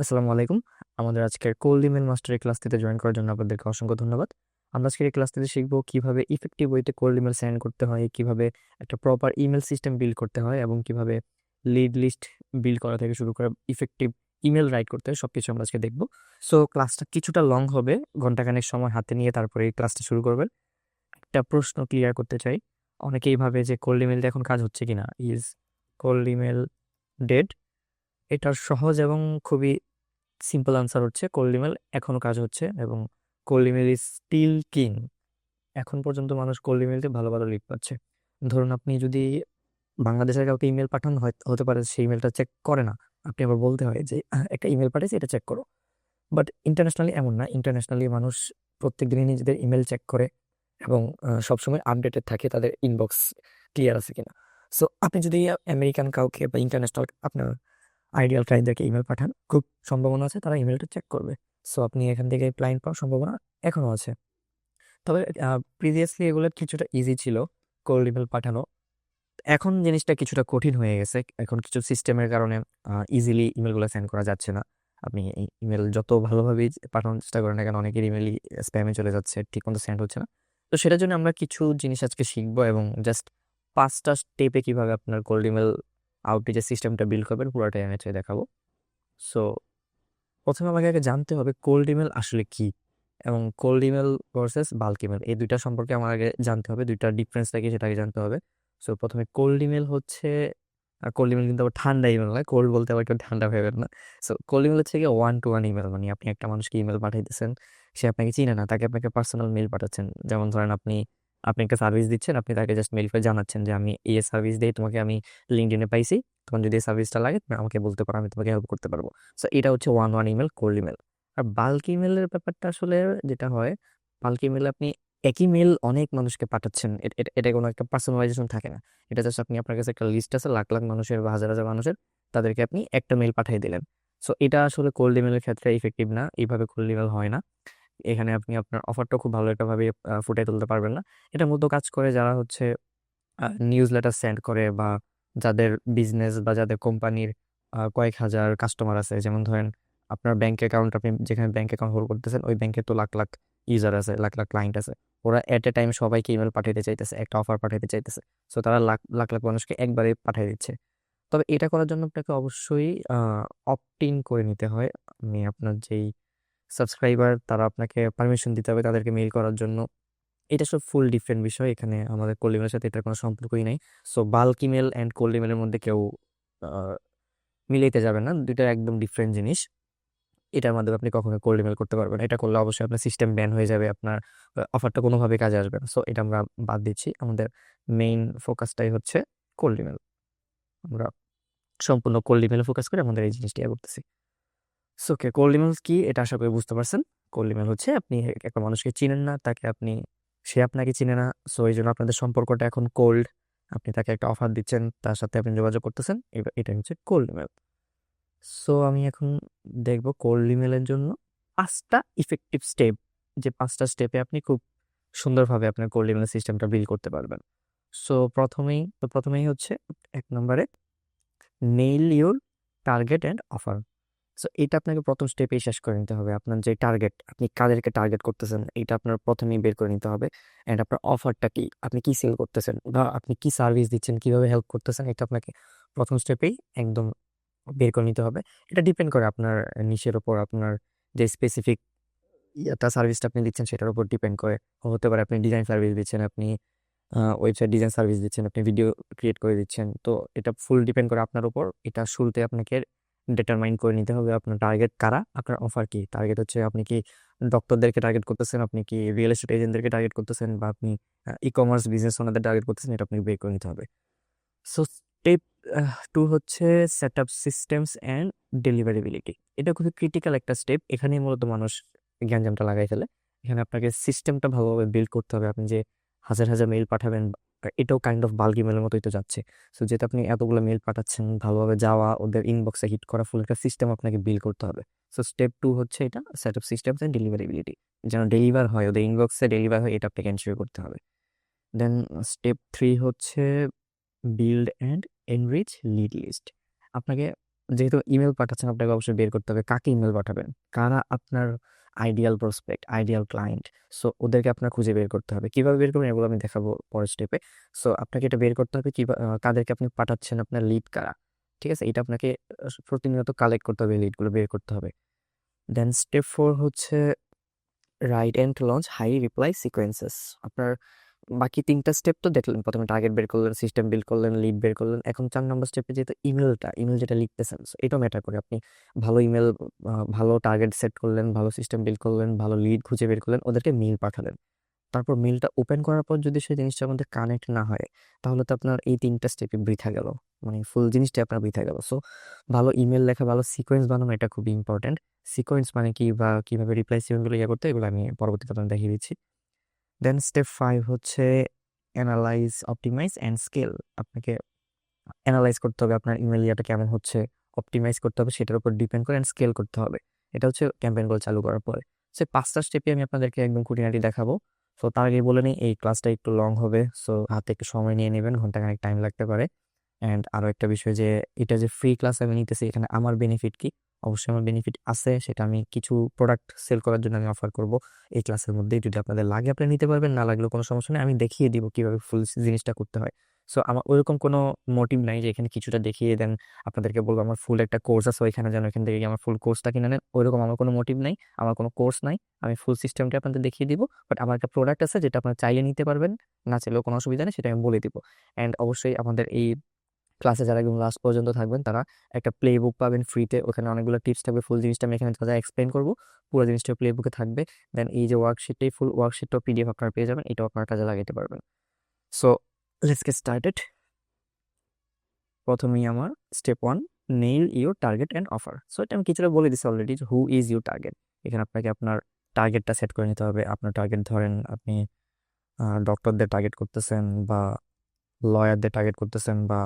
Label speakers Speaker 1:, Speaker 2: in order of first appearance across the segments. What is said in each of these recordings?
Speaker 1: আসসালামু আলাইকুম। আমাদের আজকের কোল্ড ইমেল মাস্টারের ক্লাসটিতে জয়েন করার জন্য আপনাদেরকে অসংখ্য ধন্যবাদ। আমরা আজকের এই ক্লাসটিতে শিখব কিভাবে ইফেক্টিভ ওয়েতে কোল্ড ইমেল সেন্ড করতে হয়, কিভাবে একটা প্রপার ইমেল সিস্টেম বিল্ড করতে হয় এবং কিভাবে লিড লিস্ট বিল্ড করা থেকে শুরু করে ইফেক্টিভ ইমেল রাইট করতে হয়, সবকিছু আমরা আজকে দেখব। সো ক্লাসটা কিছুটা লং হবে, ঘন্টাখানেক সময় হাতে নিয়ে তারপরে এই ক্লাসটা শুরু করবেন। একটা প্রশ্ন ক্লিয়ার করতে চাই, অনেকেই ভাবে যে কোল্ড ইমেলটা এখন কাজ হচ্ছে কিনা। Is cold email dead? এটার সহজ এবং খুবই সিম্পল আনসার হচ্ছে কোল্ড ইমেল এখনো কাজ হচ্ছে এবং cold email is still king. এখন পর্যন্ত মানুষ কোল্ড ইমেলতে ভালো ভালো লিড পাচ্ছে। ধরুন আপনি যদি বাংলাদেশের কাউকে ইমেল পাঠান, হতে পারে সেই ইমেলটা চেক করে না, আপনি আবার বলতে হয় যে একটা ইমেল পাঠিয়েছি, এটা চেক করো। বাট ইন্টারন্যাশনালি এমন না। ইন্টারন্যাশনালি মানুষ প্রত্যেক দিনই নিজেদের ইমেল চেক করে এবং সবসময় আপডেটেড থাকে তাদের ইনবক্স ক্লিয়ার আছে কিনা। সো আপনি যদি আমেরিকান কাউকে বা ইন্টারন্যাশনাল আপনার আইডিয়াল ক্লায়েন্টদেরকে ইমেল পাঠান, খুব সম্ভাবনা আছে তারা ইমেলটা চেক করবে। সো আপনি এখান থেকে ক্লায়েন্ট পাওয়ার সম্ভাবনা এখনো আছে। তবে প্রিভিয়াসলি এগুলো কিছুটা ইজি ছিল কোল্ড ইমেল পাঠানো। এখন জিনিসটা কিছুটা কঠিন হয়ে গেছে। এখন কিছু সিস্টেমের কারণে ইজিলি ইমেলগুলো সেন্ড করা যাচ্ছে না। আপনি ইমেল যত ভালোভাবেই পাঠানোর চেষ্টা করেন না কেন, অনেকের ইমেলই স্প্যামে চলে যাচ্ছে, ঠিক মতো সেন্ড হচ্ছে না। তো সেটার জন্য আমরা কিছু জিনিস আজকে শিখবো এবং জাস্ট 5টা স্টেপে কিভাবে আপনার কোল্ড ইমেল আউটরিচের সিস্টেমটা বিল্ড করবেন পুরোটাই আমি আজকে দেখাবো। সো প্রথমে আমাকে আগে জানতে হবে কোল্ড ইমেল আসলে কি এবং cold email versus bulk email, এই দুইটা সম্পর্কে আমার আগে জানতে হবে। দুইটা ডিফারেন্সটা কি সেটা আগে জানতে হবে। সো প্রথমে কোল্ড ইমেল হচ্ছে, কোল্ড ইমেল কিন্তু আবার ঠান্ডা ইমেল নয়, কোল্ড বলতে আবার কেউ ঠান্ডা ভেবেন না। সো কোল্ড ইমেল হচ্ছে গিয়ে ওয়ান টু ওয়ান ইমেল, মানে আপনি একটা মানুষকে ইমেল পাঠাইতেছেন, সে আপনাকে চিনে না, তাকে আপনাকে পার্সোনাল মেল পাঠাচ্ছেন। যেমন ধরেন আপনি আপনি একটা সার্ভিস দিচ্ছেন, আপনি তাকে জাস্ট মেল করে জানাচ্ছেন যে আমি এই সার্ভিস দিই, তোমাকে আমি লিঙ্কডইনে পাইছি, তখন যদি এই সার্ভিসটা লাগে তুমি আমাকে বলতে পারো, আমি তোমাকে হেল্প করতে পারবো। সো এটা হচ্ছে one one email, cold email. আর বাল্ক ইমেলের ব্যাপারটা আসলে যেটা হয়, বাল্ক ইমেলে আপনি একই মেল অনেক মানুষকে পাঠাচ্ছেন, এটা কোনো একটা পার্সোনালাইজেশন থাকে না। এটা জাস্ট আপনি, আপনার কাছে একটা লিস্ট আছে লাখ লাখ মানুষের বা হাজার হাজার মানুষের, তাদেরকে আপনি একটা মেল পাঠিয়ে দিলেন। সো এটা আসলে কোল্ড ইমেলের ক্ষেত্রে ইফেক্টিভ না, এইভাবে কোল্ড ইমেল হয় না। এখানে আপনি আপনার অফারটা খুব ভালো একটা ভাবে ফুটিয়ে তুলতে পারবেন না। এটার মধ্যে কাজ করে যারা হচ্ছে নিউজ লেটার সেন্ড করে বা যাদের বিজনেস বা যাদের কোম্পানির কয়েক হাজার কাস্টমার আছে। যেমন ধরেন আপনার ব্যাংক অ্যাকাউন্ট, আপনি যেখানে ব্যাংক অ্যাকাউন্ট হোল্ড করতেছেন ওই ব্যাংকে তো লাখ লাখ ইউজার আছে, লাখ লাখ ক্লায়েন্ট আছে। ওরা এট এ টাইম সবাইকে ইমেল পাঠাতে চাইতেছে, একটা অফার পাঠাতে চাইতেছে। সো তারা লাখ লাখ লাখ মানুষকে একবারে পাঠিয়ে দিচ্ছে। তবে এটা করার জন্য আপনাকে অবশ্যই অপট ইন করে নিতে হয়। আপনি আপনার যেই সাবস্ক্রাইবার তারা আপনাকে পারমিশন দিতে হবে তাদেরকে মেইল করার জন্য। এটা সব ফুল ডিফারেন্ট বিষয়, এখানে আমাদের কোল্ড ইমেলের সাথে এটার কোনো সম্পর্কই নাই। So bulk email and cold ইমেলের মধ্যে কেউ আহ, মিলাইতে যাবে না, দুইটা একদম ডিফারেন্ট জিনিস। এটার মাধ্যমে আপনি কখনো কোল্ড ইমেল করতে পারবেন না। এটা করলে অবশ্যই আপনার সিস্টেম ব্যান হয়ে যাবে, আপনার অফারটা কোনোভাবে কাজে আসবে না। সো এটা আমরা বাদ দিচ্ছি, আমাদের মেইন ফোকাসটাই হচ্ছে কোল্ড ইমেল। আমরা সম্পূর্ণ কোল্ড ইমেলে ফোকাস করে আমাদের এই জিনিসটি করতেছি। সো ওকে, কোল্ড ইমেল কি এটা আশা করি বুঝতে পারছেন। কোল্ড ইমেল হচ্ছে আপনি একটা মানুষকে চিনেন না, তাকে আপনি, সে আপনাকে চিনে না, সো এই জন্য আপনাদের সম্পর্কটা এখন কোল্ড। আপনি তাকে একটা অফার দিচ্ছেন, তার সাথে আপনি যোগাযোগ করতেছেন, এটা হচ্ছে কোল্ড ইমেল। সো আমি এখন দেখব কোল্ড ইমেলের জন্য 5টা ইফেক্টিভ স্টেপ, যে 5টা স্টেপে আপনি খুব সুন্দরভাবে আপনার কোল্ড ইমেল সিস্টেমটা বিল্ড করতে পারবেন। সো প্রথমেই হচ্ছে 1 নম্বরে nail your target and offer. So এটা আপনাকে প্রথম স্টেপেই শেষ করে নিতে হবে। আপনার যে টার্গেট, আপনি কাদেরকে টার্গেট করতেছেন এটা আপনার প্রথমেই বের করে নিতে হবে। অ্যান্ড আপনার অফারটা কি, আপনি কি সেল করতেছেন বা আপনি কি সার্ভিস দিচ্ছেন, কিভাবে হেল্প করতেছেন, এটা আপনাকে প্রথম স্টেপেই একদম বের করে নিতে হবে। এটা ডিপেন্ড করে আপনার নিশের ওপর, আপনার যে স্পেসিফিক ইয়াটা সার্ভিসটা আপনি দিচ্ছেন সেটার উপর ডিপেন্ড করে। হতে পারে আপনি ডিজাইন সার্ভিস দিচ্ছেন, আপনি ওয়েবসাইট ডিজাইন সার্ভিস দিচ্ছেন, আপনি ভিডিও ক্রিয়েট করে দিচ্ছেন। তো এটা ফুল ডিপেন্ড করে আপনার উপর। এটা শুরুতে আপনাকে ডিটারমাইন করে নিতে হবে আপনার টার্গেট কারা, আপনার অফার কি। টার্গেট হচ্ছে আপনি কি ডক্টরদেরকে টার্গেট করতেছেন, আপনি কি রিয়েল এস্টেট এজেন্টদেরকে টার্গেট করতেছেন, বা আপনি ই কমার্স বিজনেস ওনাদের টার্গেট করতেছেন, এটা আপনাকে বের করে নিতে হবে। সো স্টেপ 2 হচ্ছে set up systems and deliverability. এটা খুবই ক্রিটিক্যাল একটা স্টেপ, এখানেই মূলত মানুষ গ্যাঞ্জামটা লাগাই ফেলে। এখানে আপনাকে সিস্টেমটা ভালোভাবে বিল্ড করতে হবে। আপনি যে হাজার হাজার মেইল পাঠাবেন, এটাও কাইন্ড অফ বাল্ক ইমেলের মতোই তো যাচ্ছে। সো যেহেতু আপনি এতগুলো মেইল পাঠাচ্ছেন, ভালোভাবে যাওয়া, ওদের ইনবক্সে হিট করা, ফুল একটা সিস্টেম আপনাকে বিল্ড করতে হবে। সো স্টেপ 2 হচ্ছে এটা, সেট আপ সিস্টেমস অ্যান্ড ডেলিভারেবিলিটি, যেন ডেলিভার হয়, ওদের ইনবক্সে ডেলিভার হয়, এটা আপনাকে এনশিওর করতে হবে। দেন স্টেপ 3 হচ্ছে build and enrich lead list. আপনাকে যেহেতু ইমেল পাঠাচ্ছেন আপনাকে অবশ্যই বের করতে হবে কাকে ইমেল পাঠাবেন, কারা আপনার ideal prospect, ideal client. So ওদেরকে আপনার খুঁজে বের করতে হবে। কিভাবে বের করবেন এগুলো আমি দেখাবো পরের স্টেপে। সো আপনাকে এটা বের করতে হবে কাদেরকে আপনি পাঠাচ্ছেন, আপনার লিড কারা। ঠিক আছে, এটা আপনাকে প্রতিনিয়ত কালেক্ট করতে হবে, লিডগুলো বের করতে হবে। দেন স্টেপ 4 হচ্ছে write and launch high reply sequences. আপনার বাকি 3টা স্টেপ তো দেখলেন, প্রথমে টার্গেট বের করলেন, সিস্টেম বিল্ড করলেন, লিড বের করলেন। এখন 4 নম্বর স্টেপে যেহেতু ইমেল যেটা লিখতেছেন, so এটাও ম্যাটার করে। আপনি ভালো ইমেল, ভালো টার্গেট সেট করলেন, ভালো সিস্টেম বিল্ড করলেন, ভালো লিড খুঁজে বের করলেন, ওদেরকে মেইল পাঠালেন। তারপর মেইলটা ওপেন করার পর যদি সেই জিনিসটার মধ্যে কানেক্ট না হয়, তাহলে তো আপনার এই 3টা স্টেপই বৃথা গেল, মানে ফুল জিনিসটাই আপনার বৃথা গেল। সো ভালো ইমেল লেখা, ভালো সিকোয়েন্স বানানো, এটা খুবই ইম্পর্টেন্ট। সিকোয়েন্স মানে কি বা কিভাবে রিপ্লাই সিকোয়েন্সগুলো করতে, এগুলো আমি পরবর্তীতে আপনাদের দেখিয়ে দিচ্ছি। দেন স্টেপ 5 হচ্ছে অ্যানালাইজ, অপটিমাইজ অ্যান্ড স্কেল। আপনাকে অ্যানালাইজ করতে হবে আপনার ইমেল ইয়াটা কেমন হচ্ছে, অপটিমাইজ করতে হবে, সেটার উপর ডিপেন্ড করে, অ্যান্ড স্কেল করতে হবে। এটা হচ্ছে ক্যাম্পেইনগুলো চালু করার পরে। সো 5টা স্টেপে আমি আপনাদেরকে একদম খুঁটিনাটি দেখাবো। সো তার আগে বলে নিই, এই ক্লাসটা একটু লং হবে, সো হাতে একটু সময় নিয়ে নেবেন, ঘন্টাখানেক টাইম লাগতে পারে। অ্যান্ড আরও একটা বিষয় যে এটা যে ফ্রি ক্লাস আমি নিতেছি, এখানে আমার বেনিফিট কি? অবশ্যই আমার বেনিফিট আছে, সেটা আমি কিছু প্রোডাক্ট সেল করার জন্য আমি অফার করব এই ক্লাসের মধ্যেই। যদি আপনাদের লাগে আপনি নিতে পারবেন, না লাগলেও কোনো সমস্যা নেই, আমি দেখিয়ে দিব কিভাবে ফুল জিনিসটা করতে হয়। সো আমার ওইরকম কোনো মোটিভ নাই যে এখানে কিছুটা দেখিয়ে দেন আপনাদেরকে বলবো আমার ফুল একটা কোর্স আছে ওইখানে যেন এখান থেকে আমার ফুল কোর্সটা কিনে নেন, ওইরকম আমার কোনো মোটিভ নাই, আমার কোনো কোর্স নাই। আমি ফুল সিস্টেমটা আপনাদের দেখিয়ে দিব, বাট আমার একটা প্রোডাক্ট আছে যেটা আপনারা চাইলে নিতে পারবেন, না চাইলেও কোনো অসুবিধা নেই, সেটা আমি বলে দিব। অ্যান্ড অবশ্যই আমাদের এই ক্লাসে যারা একদম লাস্ট পর্যন্ত থাকবেন তারা একটা প্লে বুক পাবেন ফ্রিতে, ওখানে অনেকগুলো টিপস থাকবে। ফুল জিনিসটা আমি এখানে যা এক্সপ্লেন করবো, পুরো জিনিসটা প্লে বুকে থাকবে। দেন এই যে ওয়ার্কশিটটাই, ফুল ওয়ার্কশিটটাও পিডিএফ আপনারা পেয়ে যাবেন, এটাও আপনার কাজে লাগাতে পারবেন। So let's get started. প্রথমেই আমার step 1, nail your target and offer. So এটা আমি কিছুটা বলে দিচ্ছি already, who is your target. এখানে আপনাকে আপনার টার্গেটটা সেট করে নিতে হবে। আপনার টার্গেট ধরেন আপনি ডক্টরদের টার্গেট করতেছেন, বা লয়ারদের টার্গেট করতেছেন, বা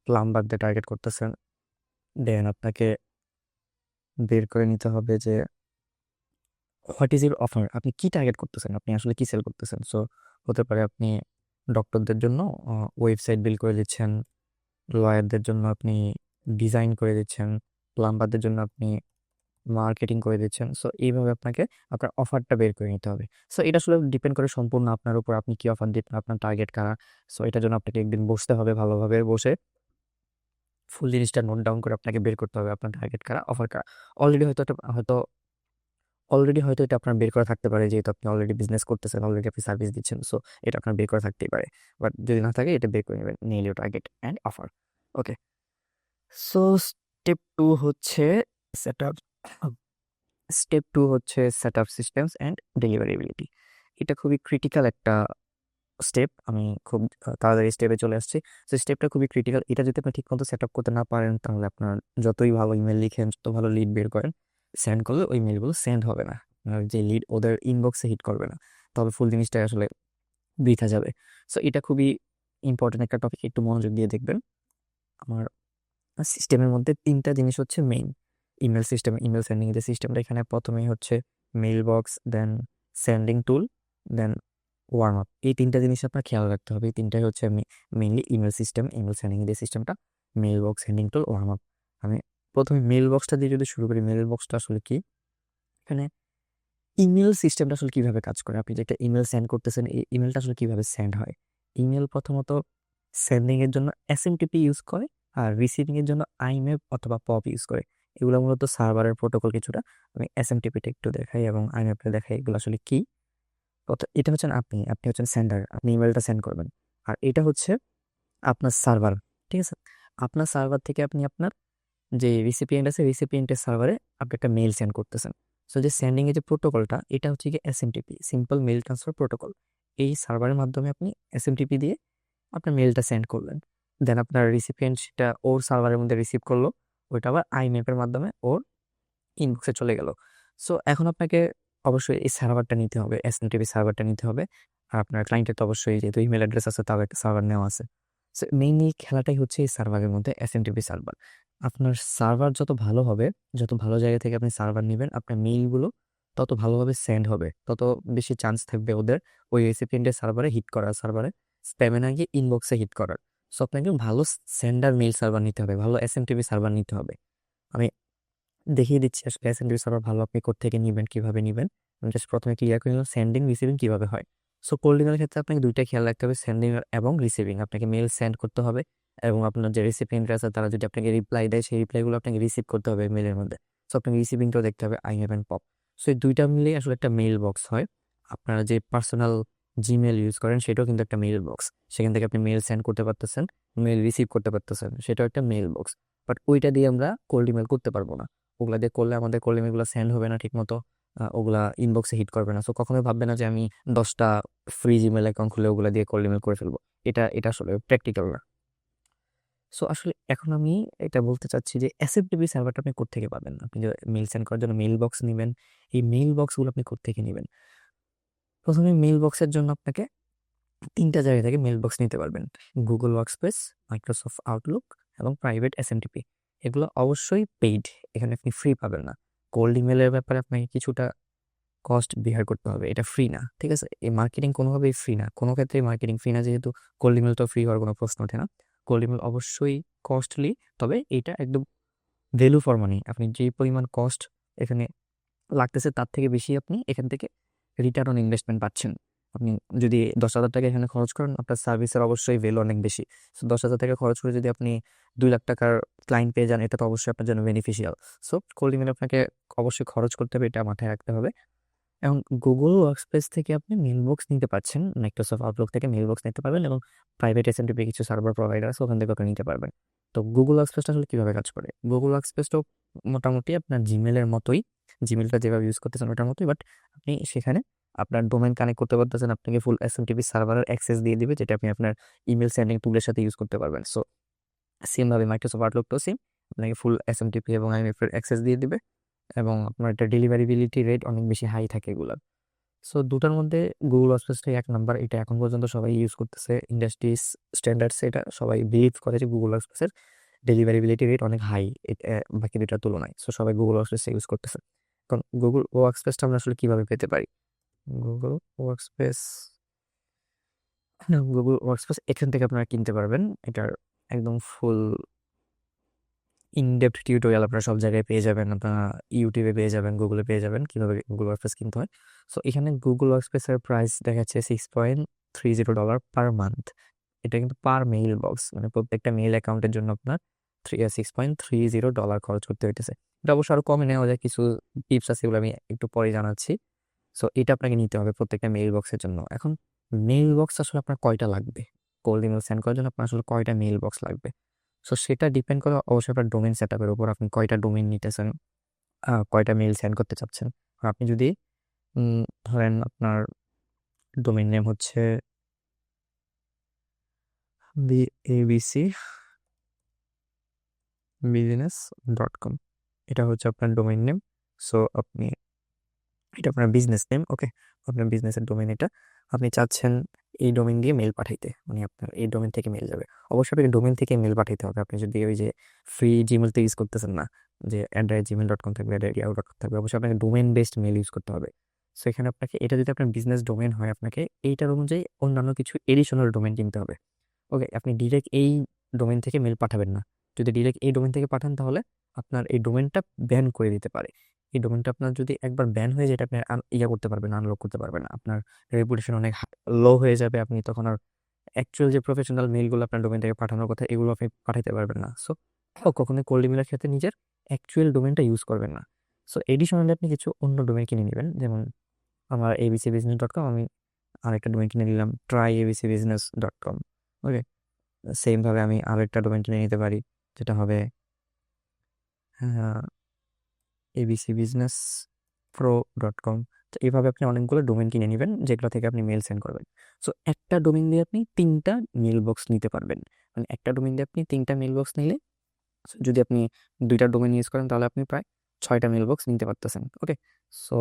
Speaker 1: প্লাম্বারদের টার্গেট করতেছেন। দেন আপনাকে বের করে নিতে হবে যে হোয়াট ইজ ইউর অফার, আপনি কি টার্গেট করতেছেন, আপনি আসলে কি সেল করতেছেন। সো হতে পারে আপনি ডক্টরদের জন্য ওয়েবসাইট বিল্ড করে দিচ্ছেন, লয়ারদের জন্য আপনি ডিজাইন করে দিচ্ছেন, প্লাম্বারদের জন্য আপনি মার্কেটিং করে দিচ্ছেন। সো এইভাবে আপনাকে আপনার অফারটা বের করে নিতে হবে। সো এটা আসলে ডিপেন্ড করে সম্পূর্ণ আপনার উপর, আপনি কি অফার দিবেন, আপনার টার্গেট কারা। সো এটার জন্য আপনাকে একদিন বসতে হবে, ভালোভাবে বসে ফুল জিনিসটা নোট ডাউন করে আপনাকে বের করতে হবে আপনার টার্গেট কারা, অফার কারা। অলরেডি হয়তো এটা আপনার বের করা থাকতে পারে, যেহেতু আপনি অলরেডি বিজনেস করতেছেন, অলরেডি আপনি সার্ভিস দিচ্ছেন। সো এটা আপনার বের করা থাকতেই পারে, বাট যদি না থাকে এটা বের করে নেবেন, nail your target and offer. Okay, so set up set up systems and deliverability. এটা খুবই ক্রিটিক্যাল একটা স্টেপ। আমি খুব তাড়াতাড়ি স্টেপে চলে আসছি। তো স্টেপটা খুবই ক্রিটিক্যাল। এটা যদি আপনি ঠিক মতো সেট আপ করতে না পারেন, তাহলে আপনার যতই ভালো ইমেল লিখেন, যত ভালো লিড বের করেন, সেন্ড করলে ওই মেলগুলো সেন্ড হবে না। আর যে লিড ওদের ইনবক্সে হিট করবে না, তাহলে ফুল জিনিসটা আসলে বৃথা যাবে। সো এটা খুবই ইম্পর্টেন্ট একটা টপিক, একটু মনোযোগ দিয়ে দেখবেন। আমার সিস্টেমের মধ্যে 3টা জিনিস হচ্ছে main. Email system, email sending যে সিস্টেমটা, এখানে প্রথমেই হচ্ছে মেইল বক্স, দেন সেন্ডিং টুল, দেন ওয়ার্ম আপ। এই 3টা জিনিস আপনার খেয়াল রাখতে হবে। এই 3টাই হচ্ছে mainly email system, email sending যে সিস্টেমটা, মেইল বক্স, সেন্ডিং টুল, ওয়ার্ম আপ। আমি প্রথমে মেইল বক্সটা দিয়ে যদি শুরু করি, মেইল বক্সটা আসলে কি, এখানে ইমেল সিস্টেমটা আসলে কিভাবে কাজ করে, আপনি যে একটা ইমেল সেন্ড করতেছেন, এই ইমেলটা আসলে কিভাবে সেন্ড হয়। ইমেল প্রথমত সেন্ডিং এর জন্য এসএমটিপি ইউজ করে, আর রিসিভিং এর জন্য আইমেপ অথবা পপ ইউজ করে। এগুলো মূলত সার্ভারের প্রোটোকল কিছুটা। আমি এসএমটিপিটা একটু দেখাই এবং আইমেপটা দেখাই, এগুলো আসলে কি। এটা হচ্ছেন আপনি হচ্ছেন সেন্ডার, আপনি ইমেলটা সেন্ড করবেন। আর এটা হচ্ছে আপনার সার্ভার, ঠিক আছে। আপনার সার্ভার থেকে আপনি আপনার যে রিসিপিয়েন্ট আছে, রিসিপিয়েন্টের সার্ভারে আপনি একটা মেইল সেন্ড করতেছেন। সো যে সেন্ডিং এর যে প্রোটোকলটা, এটা হচ্ছে কি SMTP, simple mail transfer protocol. এই সার্ভারের মাধ্যমে আপনি এসএমটিপি দিয়ে আপনার মেইলটা সেন্ড করলেন। দেন আপনার রিসিপিয়েন্ট সেটা ওর সার্ভারের মধ্যে রিসিভ করলো, ওইটা আবার আইমেপের মাধ্যমে ওর ইনবক্সে চলে গেল। সো এখন আপনাকে অবশ্যই এই সার্ভারটা নিতে হবে, এসএমটিপি সার্ভারটা নিতে হবে। আর আপনার ক্লায়েন্টের তো অবশ্যই যেহেতু ইমেল অ্যাড্রেস আছে, তাও একটা সার্ভার নেওয়া আছে। সো মেইনলি খেলাটাই হচ্ছে এই সার্ভারের মধ্যে, এসএমটিপি সার্ভার। আপনার সার্ভার যত ভালো হবে, যত ভালো জায়গা থেকে আপনি সার্ভার নেবেন, আপনার মেইলগুলো তত ভালোভাবে সেন্ড হবে, তত বেশি চান্স থাকবে ওদের ওই রেসিপিয়েন্টের সার্ভারে হিট করার, সার্ভারে স্প্যামে না গিয়ে ইনবক্সে হিট করার। সো আপনাকে ভালো সেন্ডার মেইল সার্ভার নিতে হবে, ভালো এসএমটিপি সার্ভার নিতে হবে। আমি দেখিয়ে দিচ্ছি আসলে এসএমটিপি সার্ভার ভালো আপনি কোত্থেকে নিবেন, কিভাবে নিবেন। আমি জাস্ট প্রথমে ক্লিয়ার করে নিলাম সেন্ডিং রিসিভিং কিভাবে হয়। সো কোল্ড ইমেলের ক্ষেত্রে আপনাকে দুইটা খেয়াল রাখতে হবে, সেন্ডিং এবং রিসিভিং। আপনাকে মেল সেন্ড করতে হবে এবং আপনার যে রিসিপিয়েন্ট আছে তারা যদি আপনাকে রিপ্লাই দেয় সেই রিপ্লাইগুলো আপনাকে রিসিভ করতে হবে মেলের মধ্যে। সো আপনাকে রিসিভিংটাও দেখতে হবে, I have and pop. So এই দুইটা মিলেই আসলে একটা মেইল বক্স হয়। আপনারা যে পার্সোনাল জিমেল ইউজ করেন সেটাও কিন্তু একটা মেইল বক্স, সেখান থেকে আপনি মেল সেন্ড করতে পারতেছেন, মেল রিসিভ করতে পারতেছেন, সেটাও একটা মেইল বক্স। বাট ওইটা দিয়ে আমরা কোল্ড ইমেল করতে পারবো না। ওগুলা দিয়ে করলে আমাদের কোল্ড ইমেলগুলো সেন্ড হবে না ঠিক মতো, ওগুলা ইনবক্সে হিট করবে না। সো কখনোই ভাববে না যে আমি 10টা ফ্রি জিমেল অ্যাকাউন্ট খুলে ওগুলা দিয়ে কোল্ড ইমেল করে ফেলবো। এটা এটা আসলে প্র্যাকটিক্যাল না। সো আসলে এখন আমি এটা বলতে চাচ্ছি যে এসএফটিপি সার্ভারটা আপনি কোত্থেকে পাবেন। আপনি যে মেইল সেন্ড করার জন্য মেইল বক্স নেবেন, এই মেইল বক্সগুলো আপনি কোত্থেকে নেবেন। প্রথমে মেইল বক্সের জন্য আপনাকে 3টা জায়গা থেকে মেইল বক্স নিতে পারবেন: গুগল ওয়ার্কস্পেস, মাইক্রোসফট আউটলুক এবং প্রাইভেট এসএমটিপি। এগুলো অবশ্যই পেইড, এখানে আপনি ফ্রি পাবেন না। কোল্ড ইমেলের ব্যাপারে আপনাকে কিছুটা কস্ট বিয়ার করতে হবে, এটা ফ্রি না, ঠিক আছে। এই মার্কেটিং কোনোভাবেই ফ্রি না, কোনো ক্ষেত্রেই মার্কেটিং ফ্রি না, যেহেতু কোল্ড ইমেল তো ফ্রি হওয়ার কোনো প্রশ্ন ওঠে না। কোল্ড ইমেল অবশ্যই কস্টলি, তবে এটা একদম ভ্যালু ফর মানি। আপনি যে পরিমাণ কস্ট এখানে লাগতেছে তার থেকে বেশি আপনি এখান থেকে রিটার্ন অন ইনভেস্টমেন্ট পাচ্ছেন। আপনি যদি 10,000 টাকা এখানে খরচ করেন, আপনার সার্ভিসের অবশ্যই ভ্যালু অনেক বেশি। সো 10,000 টাকা খরচ করে যদি আপনি 2 লাখ টাকার ক্লায়েন্ট পেয়ে যান, এটা তো অবশ্যই আপনার জন্য বেনিফিশিয়াল। সো কোল্ড ইমেল আপনাকে অবশ্যই খরচ করতে হবে, এটা মাথায় রাখতে হবে। এবং গুগল ওয়ার্কস্পেস থেকে আপনি মেইলবক্স নিতে পারছেন, মাইক্রোসফট আউটলুক থেকে মেইলবক্স নিতে পারবেন এবং প্রাইভেট এসএমটিপি কিছু সার্ভার প্রোভাইডার আছে ওখান থেকে আপনি নিতে পারবেন। তো গুগল ওয়ার্কস্পেসটা আসলে কীভাবে কাজ করে? গুগল ওয়ার্কস্পেসটাও মোটামুটি আপনার জিমেলের মতোই, জিমেলটা যেভাবে ইউজ করতেছেন ওটার মতোই, বাট আপনি সেখানে আপনার ডোমেন কানেক্ট করতে পারতেছেন, আপনাকে ফুল এসএমটিপি সার্ভারের অ্যাক্সেস দিয়ে দিবে, যেটা আপনি আপনার ইমেল সেন্ডিং টুলের সাথে ইউজ করতে পারবেন। সো সেমভাবে মাইক্রোসফট আউটলুকটাও সেম, আপনাকে ফুল এসএমটিপি এবং আইএমএফ এর অ্যাক্সেস দিয়ে দিবে এবং আপনার একটা ডেলিভারিবিলিটি রেট অনেক বেশি হাই থাকে এগুলো। সো দুটার মধ্যে গুগল ওয়ার্কস্পেসটাই 1 নাম্বার, এটা এখন পর্যন্ত সবাই ইউজ করতেছে, ইন্ডাস্ট্রি স্ট্যান্ডার্ডস এটা সবাই বিলিভ করে যে গুগল ওয়ার্কস্পেসের ডেলিভারিবিলিটি রেট অনেক হাই বাকি দুটার তুলনায়। সো সবাই গুগল ওয়ার্কস্পেস ইউজ করতেছে। এখন গুগল ওয়ার্কস্পেসটা আমরা আসলে কিভাবে পেতে পারি? গুগল ওয়ার্কস্পেস, গুগল ওয়ার্কস্পেস এখান থেকে আপনারা কিনতে পারবেন। এটার একদম ফুল ইনডেপথ টিউটোরিয়াল আপনারা সব জায়গায় পেয়ে যাবেন, আপনারা ইউটিউবে পেয়ে যাবেন, গুগলে পেয়ে যাবেন কীভাবে গুগল ওয়ার্কস্পেস কিনতে হয়। সো এখানে গুগল ওয়ার্কস্পেসের প্রাইস দেখাচ্ছে $6.30 পার মান্থ। এটা কিন্তু পার মেইল বক্স, মানে প্রত্যেকটা মেইল অ্যাকাউন্টের জন্য আপনার $6.30 খরচ করতে হইতেছে। এটা অবশ্য আরও কমে নেওয়া যায়, কিছু টিপস আছে এগুলো আমি একটু পরে জানাচ্ছি। সো এটা আপনাকে নিতে হবে প্রত্যেকটা মেইল বক্সের জন্য। এখন মেইল বক্স আসলে আপনার কয়টা লাগবে? কোল্ড ইমেল সেন্ড করার জন্য আপনার আসলে কয়টা মেইল বক্স লাগবে? সো সেটা ডিপেন্ড করে অবশ্যই আপনার ডোমেন সেটআপের উপর, আপনি কয়টা ডোমেন নিতেছেন, কয়টা মেইল সেন্ড করতে চাচ্ছেন। আপনি যদি ধরেন আপনার ডোমেন নেম হচ্ছে abc business.com, এটা হচ্ছে আপনার ডোমেন নেম। সো আপনি, এটা আপনার বিজনেস নেম, ওকে, আপনার বিজনেসের ডোমেন এটা। আপনি চাচ্ছেন এই ডোমেন দিয়ে মেল পাঠাইতে, মানে আপনার এই ডোমেন থেকে মেল যাবে। অবশ্যই আপনাকে ডোমেন থেকে মেল পাঠাইতে হবে। আপনি যদি ওই যে ফ্রি জিমেল তো ইউজ করতেছেন না, যে @gmail.com থাকবে, @yahoo.com থাকবে, অবশ্যই আপনাকে ডোমেন বেসড মেল ইউজ করতে হবে। সো এখানে আপনাকে, এটা যদি আপনার বিজনেস ডোমেন হয়, আপনাকে এইটার অনুযায়ী অন্যান্য কিছু এডিশনাল ডোমেন কিনতে হবে। ওকে, আপনি ডিরেক্ট এই ডোমেন থেকে মেল পাঠাবেন না। যদি ডিরেক্ট এই ডোমেন থেকে পাঠান তাহলে আপনার এই ডোমেনটা ব্যান করে দিতে পারে। এই ডোমেনটা আপনার যদি একবার ব্যান হয়ে যায়, এটা আপনি ইয়া করতে পারবেন, আনলক করতে পারবেন না। আপনার রেপুটেশন অনেক লো হয়ে যাবে, আপনি তখন আর অ্যাকচুয়াল যে প্রফেশনাল মেইলগুলো আপনার ডোমেন থেকে পাঠানোর কথা এগুলো আপনি পাঠাইতে পারবেন না। সো কখনোই কোল্ড ইমেলের ক্ষেত্রে নিজের অ্যাকচুয়াল ডোমেনটা ইউজ করবেন না। সো এডিশনালি আপনি কিছু অন্য ডোমেন কিনে নেবেন, যেমন আমার abcbusiness.com, আমি আরেকটা ডোমেন কিনে নিলাম tryabcbusiness.com। ওকে, সেম ভাবে আমি আরো একটা ডোমেন কিনে নিতে পারি, যেটা হবে abcbusinesspro.com। তো এইভাবে আপনি অনেকগুলো ডোমেন কিনে নেবেন যেগুলো থেকে আপনি মেল সেন্ড করবেন। সো একটা ডোমেন দিয়ে আপনি 3টা মেল বক্স নিতে পারবেন, মানে একটা ডোমেন দিয়ে আপনি 3টা মেল বক্স নিলে, যদি আপনি 2টা ডোমেন ইউজ করেন তাহলে আপনি প্রায় 6টা মেল বক্স নিতে পারতেছেন। ওকে, সো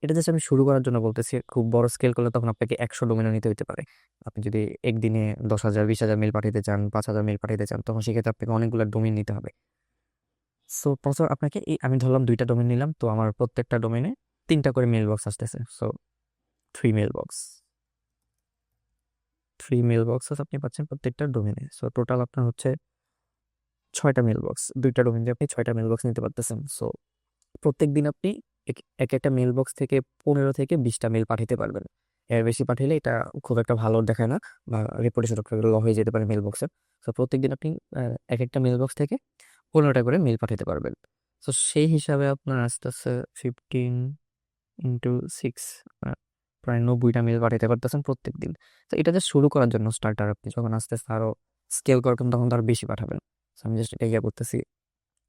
Speaker 1: এটা জাস্ট আমি শুরু করার জন্য বলতেছি। খুব বড় স্কেল করলে তখন আপনাকে 100 ডোমেনও নিতে হতে পারে। আপনি যদি একদিনে 10,000 20,000 মেল পাঠাতে চান, 5,000 মেল পাঠাতে চান, তখন সেক্ষেত্রে আপনাকে অনেকগুলো ডোমেন নিতে হবে। সো প্রথম আপনাকে এই, আমি ধরলাম 2টা ডোমেন নিলাম, তো আমার প্রত্যেকটা ডোমেনে 3টা করে মেল বক্স আসতেছে। So 3 mail box. 3 mail boxes আপনি পাচ্ছেন প্রত্যেকটা ডোমেনে। সো টোটাল আপনার হচ্ছে 6টা মেল বক্স, 2টা ডোমেন দিয়ে আপনি 6টা মেল বক্স নিতে পারতেছেন। সো প্রত্যেকদিন আপনি এক একটা মেল বক্স থেকে 15 থেকে 20টা মেল পাঠাতে পারবেন। এর বেশি পাঠালে এটা খুব একটা ভালো দেখায় না, বা রেপুটেশন ল হয়ে যেতে পারে মেল বক্সের। সো প্রত্যেকদিন আপনি এক একটা মেল বক্স থেকে 15টা করে মেল পাঠাতে পারবেন। সো সেই হিসাবে আপনার আস্তে আস্তে 15 × 6 প্রায় 90টা মেল পাঠাতে পারতেছেন প্রত্যেক দিন। তো এটা জাস্ট শুরু করার জন্য স্টার্টার, আপনি যখন আস্তে আস্তে আরো স্কেল করবেন তখন তো আরো বেশি পাঠাবেন। So আমি জাস্ট এটা ইয়ে করতেছি,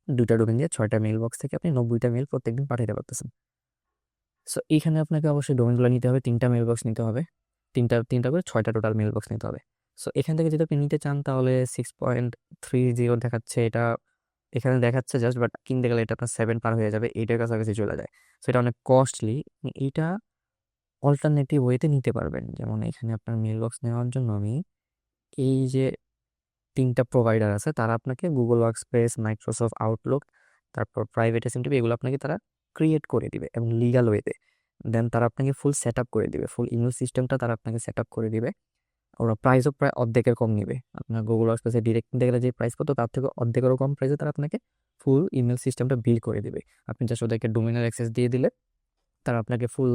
Speaker 1: 2টা ডোমেন দিয়ে 6টা মেল বক্স থেকে আপনি 90টা মেল প্রত্যেকদিন পাঠাতে পারতেছেন। সো এইখানে আপনাকে অবশ্যই ডোমেনগুলো নিতে হবে, 3টা মেল বক্স নিতে হবে, তিনটা করে 6টা টোটাল মেল বক্স নিতে হবে। সো এখান থেকে যদি আপনি নিতে চান তাহলে 6.30 দেখাচ্ছে এটা, এখানে দেখাচ্ছে জাস্ট, বাট কিনতে গেলে এটা আপনার 7 পার হয়ে যাবে, এইটার কাছাকাছি চলে যায়। সো এটা অনেক কস্টলি। এইটা অল্টারনেটিভ ওয়েতে নিতে পারবেন, যেমন এখানে আপনার মেল বক্স নেওয়ার জন্য আমি এই যে 3টা প্রোভাইডার আছে, তারা আপনাকে গুগল ওয়ার্কস্পেস, মাইক্রোসফট আউটলুক, তারপর প্রাইভেট এসএমটিপি, এগুলো আপনাকে তারা ক্রিয়েট করে দিবে এবং লিগাল ওয়েতে। দেন তারা আপনাকে ফুল সেট আপ করে দিবে, ফুল ইমেল সিস্টেমটা তারা আপনাকে সেট আপ করে দিবে। ওরা প্রাইসও প্রায় অর্ধেকের কম নিবে। আপনার গুগল ওয়ার্কস্পেসে ডিরেক্ট কিনতে গেলে যে প্রাইস কত, তার থেকে অর্ধেকেরও কম প্রাইসে তারা আপনাকে ফুল ইমেল সিস্টেমটা বিল্ড করে দিবে। আপনি জাস্ট ওদেরকে ডোমেনের অ্যাক্সেস দিয়ে দিলে তারা আপনাকে ফুল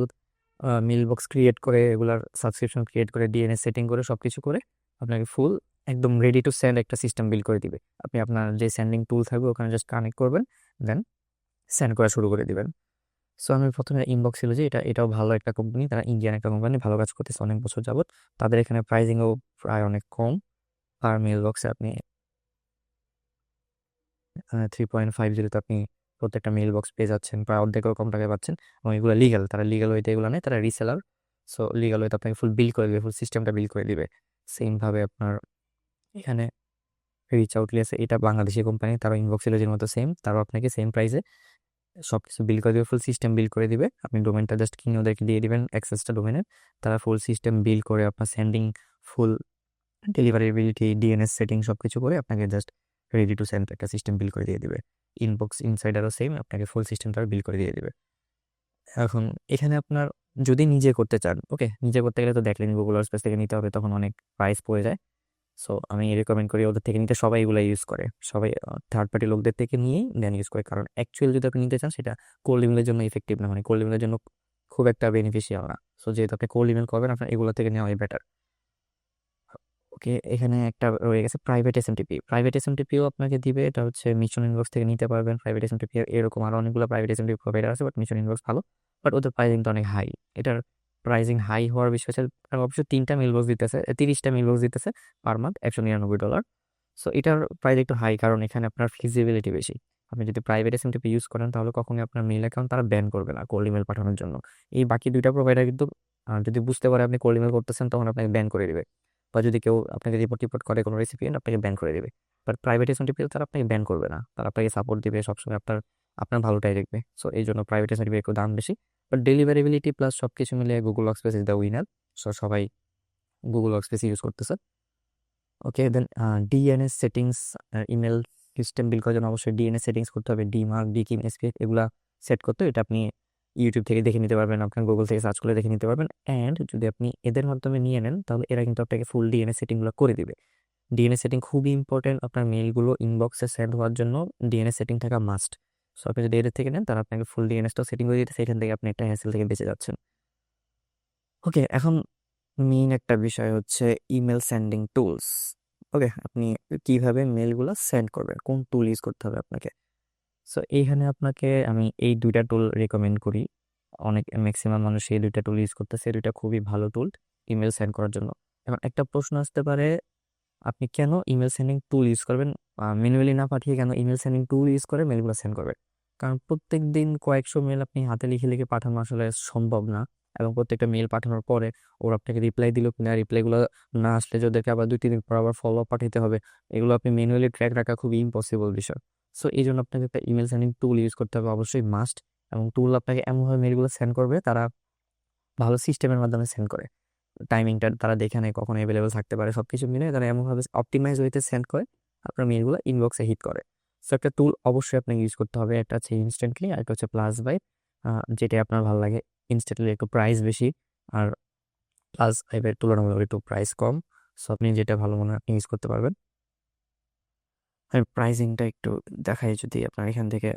Speaker 1: মেল বক্স ক্রিয়েট করে, এগুলার সাবস্ক্রিপশন ক্রিয়েট করে, ডিএনএস সেটিং করে, সব কিছু করে আপনাকে ফুল একদম রেডি টু সেন্ড একটা সিস্টেম বিল্ড করে দিবে। আপনি আপনার যে সেন্ডিং টুল থাকবে ওখানে জাস্ট কানেক্ট করবেন, দেন সেন্ড করা শুরু করে দিবেন। সো আমি প্রথমে ইনবক্স ছিল যে এটাও ভালো একটা কোম্পানি, তারা ইন্ডিয়ান একটা কোম্পানি, ভালো কাজ করতেছে অনেক বছর যাবত। তাদের এখানে প্রাইজিংও প্রায় অনেক কম। পার মেল বক্সে আপনি 3.50 আপনি প্রত্যেকটা মেল বক্স পেয়ে যাচ্ছেন, প্রায় অর্ধেকেরও কম টাকায় পাচ্ছেন। এবং এগুলো লিগাল, তারা লিগাল ওয়েতে এগুলো নেয়, তারা রিসেলার। সো লিগাল ওয়েতে আপনাকে ফুল বিল করে দিবে, ফুল সিস্টেমটা বিল করে দিবে। সেমভাবে আপনার এখানে রিচ আউটলি আছে, এটা বাংলাদেশি কোম্পানি, তারা ইনবক্স সিলোজির মতো সেম, তারাও আপনাকে সেম প্রাইসে সব কিছু বিল করে দিবে, ফুল সিস্টেম বিল করে দিবে। আপনি ডোমেনটা জাস্ট কিনে ওদেরকে দিয়ে দিবেন অ্যাক্সেসটা ডোমেনের, তারা ফুল সিস্টেম বিল করে আপনার সেন্ডিং, ফুল ডেলিভারিবিলিটি, ডিএনএস সেটিং সব কিছু করে আপনাকে জাস্ট রেডি টু সেন্ড একটা সিস্টেম বিল করে দিয়ে দিবে। ইনবক্স ইনসাইডারও সেম, আপনাকে ফুল সিস্টেমটা বিল করে দিয়ে দিবে। এখন এখানে আপনার যদি নিজে করতে চান, ওকে, নিজে করতে গেলে তো দেখলেন গুগল ওয়ার্কস্পেস থেকে নিতে হবে, তখন অনেক প্রাইস পড়ে যায়। সো আমি রেকমেন্ড করি ওদের থেকে নিতে, সবাই এগুলো ইউজ করে, সবাই থার্ড পার্টি লোকদের থেকে নিয়েই দেন ইউজ করে, কারণ অ্যাকচুয়ালি যদি আপনি নিতে চান সেটা কোল্ড ইমেলের জন্য ইফেক্টিভ না, মানে কোল্ড ইমেলের জন্য খুব একটা বেনিফিশিয়াল না। সো যেহেতু আপনি কোল্ড ইমেল করবেন, আপনার এগুলো থেকে নেওয়াই বেটার। ওকে, এখানে একটা রয়ে গেছে প্রাইভেট এসএমটিপি। প্রাইভেট এসএমটিপিও আপনাকে দিবে, এটা হচ্ছে মিশন ইনবক্স থেকে নিতে পারবেন। প্রাইভেট এসএমটিপি এরকম আরো অনেকগুলো প্রাইভেট এসএমটিপি প্রোভাইডার আছে, বাট মিশন ইনবক্স ভালো, বাট ওদের প্রাইসিংটা অনেক হাই। এটার প্রাইসিং হাই হওয়ার বিষয় হচ্ছে অবশ্য 3টা মেলবক্স দিতেছে, 30টা মেলবক্স দিতেছে পার মান্থ $199। সো এটার প্রাইস একটু হাই, কারণ এখানে আপনার ফিজিবিলিটি বেশি। আপনি যদি প্রাইভেট এসএমটিপি ইউজ করেন তাহলে কখনোই আপনার মেল অ্যাকাউন্ট তারা ব্যান করবে না কোল্ড ইমেল পাঠানোর জন্য। এই বাকি 2টা প্রোভাইডার কিন্তু যদি বুঝতে পারে আপনি কোল্ড ইমেল করতেছেন তখন আপনাকে ব্যান করে দিবে, বা যদি কেউ আপনাকে রিপোর্ট টিপোর্ট করে কোনো রেসিপিয়েন্ট, আপনাকে ব্যান করে দিবে। বাট প্রাইভেট এসএমটিপি তারা আপনাকে ব্যান করবে না, তারা আপনাকে সাপোর্ট দিবে, সবসময় আপনার আপনার ভালোটাই দেখবে। সো এই জন্য প্রাইভেট এসএমটিপি একটু দাম বেশি, বাট ডেলিভারেবিলিটি প্লাস সবকিছু মিলিয়ে Google workspace is the winner. So সবাই গুগল ওয়ার্কস্পেস ইউজ করতেছে। ওকে, দেন ডিএনএস সেটিংস, ইমেল সিস্টেম বিল করার জন্য অবশ্যই ডিএনএস সেটিংস করতে হবে, ডিমার্ক, ডিকিম, এসপিএফ এগুলা সেট করতে, এটা আপনি ইউটিউব থেকে দেখে নিতে পারবেন, আপনার গুগল থেকে সার্চ করে দেখে নিতে পারবেন। অ্যান্ড যদি আপনি এদের মাধ্যমে নিয়ে নেন তাহলে এরা কিন্তু আপনাকে ফুল ডিএনএস সেটিংগুলো করে দিবে। ডিএনএস সেটিং খুবই ইম্পর্টেন্ট, আপনার মেইলগুলো ইনবক্সে সেন্ড হওয়ার জন্য ডিএনএস সেটিং থাকা মাস্ট। সো আপনি যদি এদের থেকে নেন তারা আপনাকে ফুল ডিএনএসটাও সেটিং করে দিতেছে, এখান থেকে আপনি একটা হ্যাসেল থেকে বেঁচে যাচ্ছেন। ওকে, এখন মেইন একটা বিষয় হচ্ছে ইমেল সেন্ডিং টুলস। ওকে, আপনি কিভাবে মেলগুলো সেন্ড করবেন, কোন টুল ইউজ করতে হবে আপনাকে। সো এইখানে আপনাকে আমি এই 2টা টুল রেকমেন্ড করি। অনেক ম্যাক্সিমাম মানুষ এই 2টা টুল ইউজ করতেছে, 2টা খুবই ভালো টুল ইমেল সেন্ড করার জন্য। এখন একটা প্রশ্ন আসতে পারে, আপনি কেন ইমেল সেন্ডিং টুল ইউজ করবেন, ম্যানুয়ালি না পাঠিয়ে কেন ইমেল সেন্ডিং টুল ইউজ করে মেলগুলো সেন্ড করবেন? কারণ প্রত্যেক দিন কয়েকশো মেল আপনি হাতে লিখে লিখে পাঠানো আসলে সম্ভব না, এবং প্রত্যেকটা মেল পাঠানোর পরে ওরা আপনাকে রিপ্লাই দিল কিনা, রিপ্লাইগুলো না আসলে যে ওদেরকে আবার 2-3 দিন পর আবার ফলো আপ পাঠাতে হবে, এগুলো আপনি ম্যানুয়ালি ট্র্যাক রাখা খুবই ইম্পসিবল বিষয়। সো এই জন্য আপনাকে একটা ইমেল সেন্ডিং টুল ইউজ করতে হবে অবশ্যই মাস্ট। এবং টুল আপনাকে এমনভাবে মেলগুলো সেন্ড করবে, তারা ভালো সিস্টেমের মাধ্যমে সেন্ড করে, টাইমিংটা তারা দেখে নেয় কখন অ্যাভেলেবল থাকতে পারে, সবকিছু মিলে তারা এমনভাবে অপটিমাইজ হইতে সেন্ড করে আপনার মেলগুলো ইনবক্সে হিট করে। সো একটা টুল অবশ্যই আপনাকে ইউজ করতে হবে, একটা হচ্ছে ইনস্ট্যান্টলি আর একটা হচ্ছে প্লাস ভাইব, যেটা আপনার ভালো লাগে। ইনস্ট্যান্টলি একটু প্রাইস বেশি, আর প্লাস ভাইবের তুলনামূলক একটু প্রাইস কম। সো আপনি যেটা ভালো মনে হয় আপনি ইউজ করতে পারবেন। আর প্রাইসিংটা একটু দেখাই, যদি আপনার এখান থেকে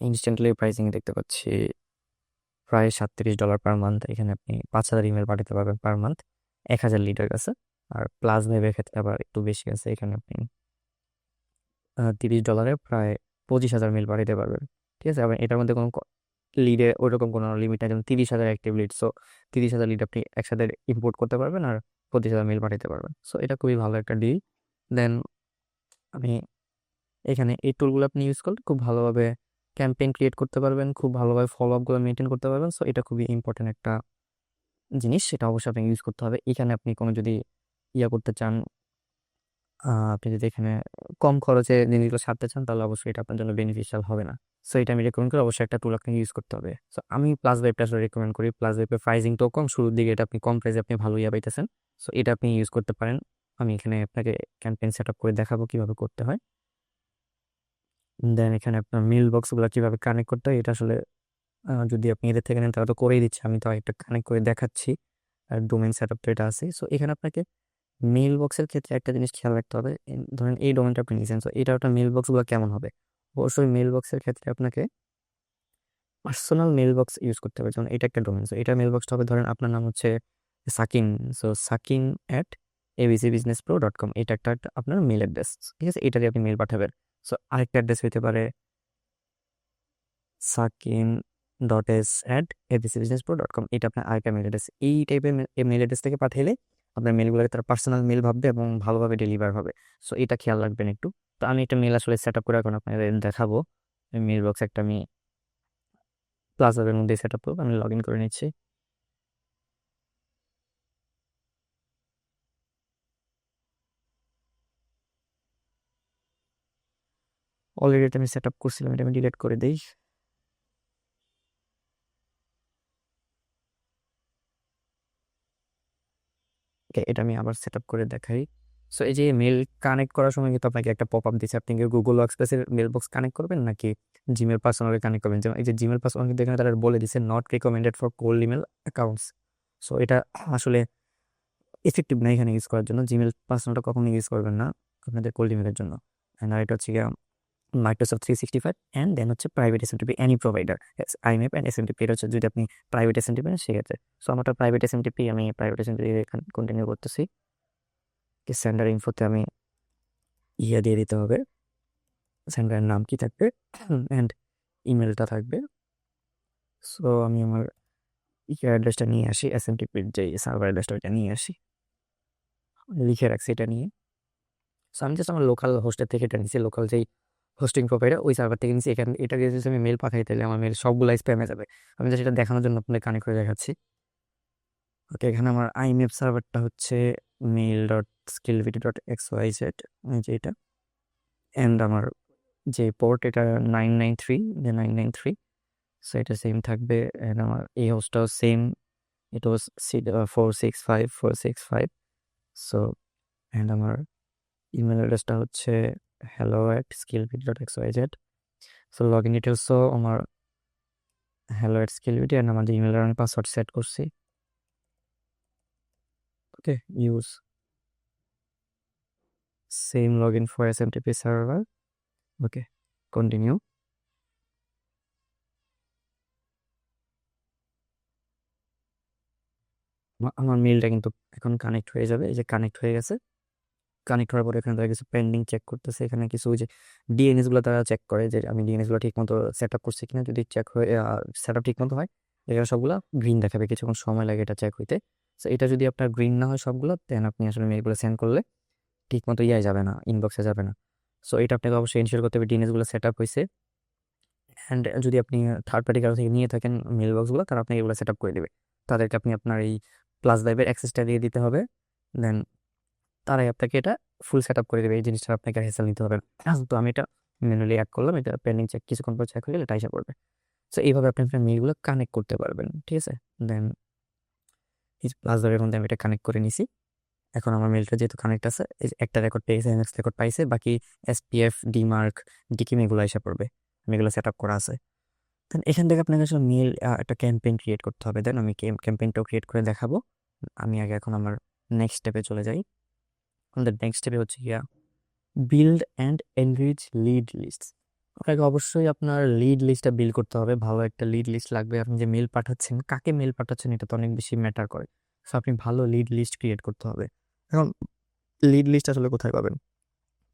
Speaker 1: ইনস্ট্যান্টলি প্রাইসিং দেখতে পাচ্ছি প্রায় $37 পার মান্থ। এখানে আপনি 5,000 ইমেল পাঠাতে পারবেন পার মান্থ, 1,000 লিটার আছে। আর প্লাস ভাইবের ক্ষেত্রে আবার একটু বেশি আছে, এখানে আপনি $30 প্রায় 25,000 মেল পাঠাতে পারবেন। ঠিক আছে, আবার এটার মধ্যে কোনো লিডে ওইরকম কোনো লিমিট নাই, যেমন 30,000 অ্যাক্টিভ লিড। সো 30,000 লিড আপনি একসাথে ইম্পোর্ট করতে পারবেন আর 25,000 মেল পাঠাতে পারবেন। সো এটা খুবই ভালো একটা ডিল। দেন আমি এখানে এই টুলগুলো আপনি ইউজ করলে খুব ভালোভাবে ক্যাম্পেইন ক্রিয়েট করতে পারবেন, খুব ভালোভাবে ফলো আপগুলো মেনটেন করতে পারবেন। সো এটা খুবই ইম্পর্টেন্ট একটা জিনিস, সেটা অবশ্যই আপনাকে ইউজ করতে হবে। এখানে আপনি কোনো যদি করতে চান, আপনি যদি এখানে কম খরচে জিনিসগুলো সারতে চান, তাহলে অবশ্যই এটা আপনার জন্য বেনিফিশিয়াল হবে না। সো এটা আমি রেকমেন্ড করি, অবশ্যই একটা টুল আপনাকে ইউজ করতে হবে। সো আমি প্লাস ভাইবটা আসলে রেকমেন্ড করি। প্লাস ভাইবের প্রাইসিংটাও কম, শুরুর দিকে এটা আপনি কম প্রাইসে আপনি ভালো পাইতেছেন। সো এটা আপনি ইউজ করতে পারেন। আমি এখানে আপনাকে ক্যাম্পেইন সেট আপ করে দেখাবো কিভাবে করতে হয়। দেন এখানে আপনার মেল বক্সগুলো কিভাবে কানেক্ট করতে হয়, এটা আসলে যদি আপনি এদের থেকে নেন তাহলে তো করেই দিচ্ছে, আমি তো একটা কানেক্ট করে দেখাচ্ছি। আর ডোমেইন সেট আপ তো এটা আছে। সো এখানে আপনাকে মেল বক্সের ক্ষেত্রে একটা জিনিস খেয়াল রাখতে হবে। ধরেন এই ডোমেনটা আপনি নিয়েছেন, তো এটা একটা মেল বক্সগুলো কেমন হবে? অবশ্যই মেল বক্সের ক্ষেত্রে আপনাকে পার্সোনাল মেল বক্স ইউজ করতে হবে। যেমন এটা একটা ডোমেন, সো এটা মেল বক্সটা হবে, ধরেন আপনার নাম হচ্ছে সাকিন। সো sakin@abcbusinesspro.com, এটা একটা আপনার মেল অ্যাড্রেস। ঠিক আছে, এটা দিয়ে আপনি মেল পাঠাবেন। সো আরেকটা অ্যাড্রেস হইতে পারে sakin.s@abcbusinesspro.com, এটা আপনার আরেকটা মেল অ্যাড্রেস। এই টাইপের মেল অ্যাড্রেস থেকে পাঠাইলে আপনার মেলগুলোকে তার পার্সোনাল মেল ভাববে এবং ভালোভাবে ডেলিভার হবে। সো এটা খেয়াল রাখবেন একটু। তো আমি একটা মেল আসলে সেট আপ করে এখন আপনাদের দেখাবো। মেল বক্স একটা আমি প্লাজার মধ্যে সেট আপ করবো। আমি লগ ইন করে নিচ্ছি। অলরেডি এটা আমি সেট আপ করছিলাম, এটা আমি ডিলিট করে দিই। ওকে, এটা আমি আবার সেট আপ করে দেখাই। সো এই যে মেল কানেক্ট করার সময় কিন্তু আপনাকে একটা পপ আপ দিচ্ছে, আপনি কি গুগল ওয়ার্কস্পেসের মেল বক্স কানেক্ট করবেন নাকি জিমেল পার্সোনালে কানেক্ট করবেন। যেমন এই যে জিমেল পার্সোনাল কিন্তু এখানে তারা বলে দিচ্ছে not recommended for cold email accounts. So এটা আসলে এফেক্টিভ না এখানে ইউজ করার জন্য। জিমেল পার্সোনালটা কখনো ইউজ করবেন না আপনাদের কোল্ড ইমেলের জন্য। আর এটা হচ্ছে গিয়ে মাইক্রোসফট 365 অ্যান্ড দেন হচ্ছে private SMTP any provider, IMAP and SMTP. এটা হচ্ছে যদি আপনি প্রাইভেট এসএমটিপি নেন সেক্ষেত্রে। সো আমারটা প্রাইভেট এসএমটিপি, আমি প্রাইভেট এসএমটিপি এখানে কন্টিনিউ করতেছি। সেন্ডার ইনফোতে আমি দিয়ে দিতে হবে, সেন্ডারের নাম কি থাকবে অ্যান্ড ইমেলটা থাকবে। সো আমি আমার অ্যাড্রেসটা নিয়ে আসি, এসএমটিপির যে সার্ভার অ্যাড্রেসটা ওইটা নিয়ে আসি, লিখে রাখছি এটা নিয়ে। সো আমি জাস্ট আমার লোকাল হোস্টের থেকে এটা নিচ্ছি, লোকাল যেই হোস্টিং প্রোভাইডার ওই সার্ভার থেকে নিচ্ছি। এখানে এটা দিয়ে যদি আমি মেল পাঠাই তাহলে আমার মেল সবগুলো স্প্যামে যাবে। আমি জাস্ট এটা দেখানোর জন্য আপনাদের কানেক্ট করে দেখাচ্ছি। ওকে, এখানে আমার আইএমএফ সার্ভারটা হচ্ছে mail.skillvity.xyz, যেটা অ্যান্ড আমার যে পোর্ট এটা 993, সো এটা সেম থাকবে। অ্যান্ড আমার এই হোস্টটাও সেম, এটা was 465. সো অ্যান্ড আমার ইমেল অ্যাড্রেসটা হচ্ছে hello@skillvity.xyz। সো লগ ইন ডিটেলসও আমার hello@skillvity, অ্যান্ড আমার ইমেলের আমি পাসওয়ার্ড সেট করছি। Okay, use same log in for SMTP server. Okay, continue. আমার মেলটা কিন্তু এখন কানেক্ট হয়ে যাবে। এই যে কানেক্ট হয়ে গেছে। কানেক্ট হওয়ার পরে এখানে তারা কিছু পেন্ডিং চেক করতেছে। এখানে কিছু ওই যে ডিএনএস গুলো তারা চেক করে যে আমি ডিএনএস গুলো ঠিক মতো সেট আপ করছি কিনা। যদি চেক হয়ে সেট আপ ঠিক মতো হয়, এখানে সবগুলো গ্রিন দেখাবে, কিছুক্ষণ সময় লাগে এটা চেক হইতে। সো এটা যদি আপনার গ্রিন না হয় সবগুলো, দেন আপনি আসলে মেলগুলো সেন্ড করলে ঠিক মতো যাবে না, ইনবক্সে যাবে না। সো এটা আপনাকে অবশ্যই এনশিওর করতে হবে ডিএনএস গুলো সেট আপ হয়েছে। অ্যান্ড যদি আপনি থার্ড পার্টি কারো থেকে নিয়ে থাকেন মেল বক্সগুলো, তারা আপনাকে এগুলো সেট আপ করে দেবে। তাদেরকে আপনি আপনার এই প্লাস ভাইবের অ্যাক্সেসটা দিয়ে দিতে হবে। দেন তারাই আপনাকে এটা ফুল সেট আপ করে দেবে, এই জিনিসটা আপনাকে হেসেল নিতে হবে না। তো আমি এটা ম্যানুয়ালি অ্যাড করলাম, এটা পেন্ডিং চেক, কিছুক্ষণ পর চেক হয়ে গেলে এটা এসে পড়বে। সো এইভাবে আপনি আপনার মেলগুলো কানেক্ট করতে পারবেন। ঠিক আছে, দেন এই প্লাস ভাইবের মধ্যে আমি এটা কানেক্ট করে নিছি। এখন আমার মেলটা যেহেতু কানেক্ট আছে, এই যে একটা রেকর্ড পেয়েছে, এমএক্স রেকর্ড পাইছে, বাকি এসপিএফ, ডিমার্ক, ডিকিম এগুলো এসে পড়বে। আমি এগুলো সেট আপ করা আছে। দেন এখান থেকে আপনাকে আসলে একটা ক্যাম্পেইন ক্রিয়েট করতে হবে। দেন আমি ক্যাম্পেইনটাও ক্রিয়েট করে দেখাবো। আমি আগে এখন আমার নেক্সট স্টেপে চলে যাই। আমাদের নেক্সট স্টেপে হচ্ছে গিয়া build and enrich lead list. আপনাকে অবশ্যই আপনার লিড লিস্টটা বিল্ড করতে হবে, ভালো একটা লিড লিস্ট লাগবে। আপনি যে মেল পাঠাচ্ছেন, কাকে মেল পাঠাচ্ছেন এটা তো অনেক বেশি ম্যাটার করে। সো আপনি ভালো লিড লিস্ট ক্রিয়েট করতে হবে। এখন লিড লিস্ট আসলে কোথায় পাবেন?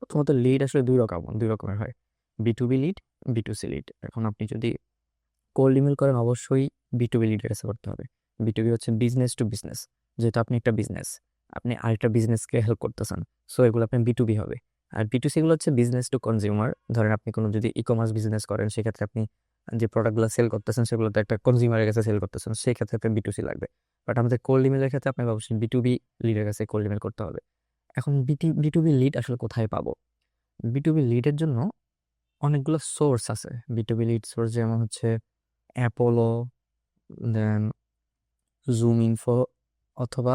Speaker 1: প্রথমত লিড আসলে দুই রকমের হয়, B2B লিড, B2C লিড। এখন আপনি যদি কোল্ড ইমেল করেন অবশ্যই B2B লিডের কাছে করতে হবে। B2B হচ্ছে বিজনেস টু বিজনেস, যেহেতু আপনি একটা বিজনেস, আপনি আরেকটা বিজনেসকে হেল্প করতেছেন, সো এগুলো আপনার B2B হবে। আর B2C গুলো হচ্ছে বিজনেস টু কনজিউমার। ধরেন আপনি কোনো যদি ই কমার্স বিজনেস করেন, সেক্ষেত্রে আপনি যে প্রোডাক্টগুলো সেল করতেছেন সেগুলো তো একটা কনজিউমারের কাছে সেল করতেছেন, সেই ক্ষেত্রে আপনার B2C লাগবে। বাট আমাদের কোল্ড ইমেলের ক্ষেত্রে আপনাকে অবশ্যই B2B লিডের কাছে কোল্ড ইমেল করতে হবে। এখন B2B লিড আসলে কোথায় পাবো? B2B লিডের জন্য অনেকগুলো সোর্স আছে। B2B লিড সোর্স যেমন হচ্ছে অ্যাপোলো, দেন জুম ইনফো, অথবা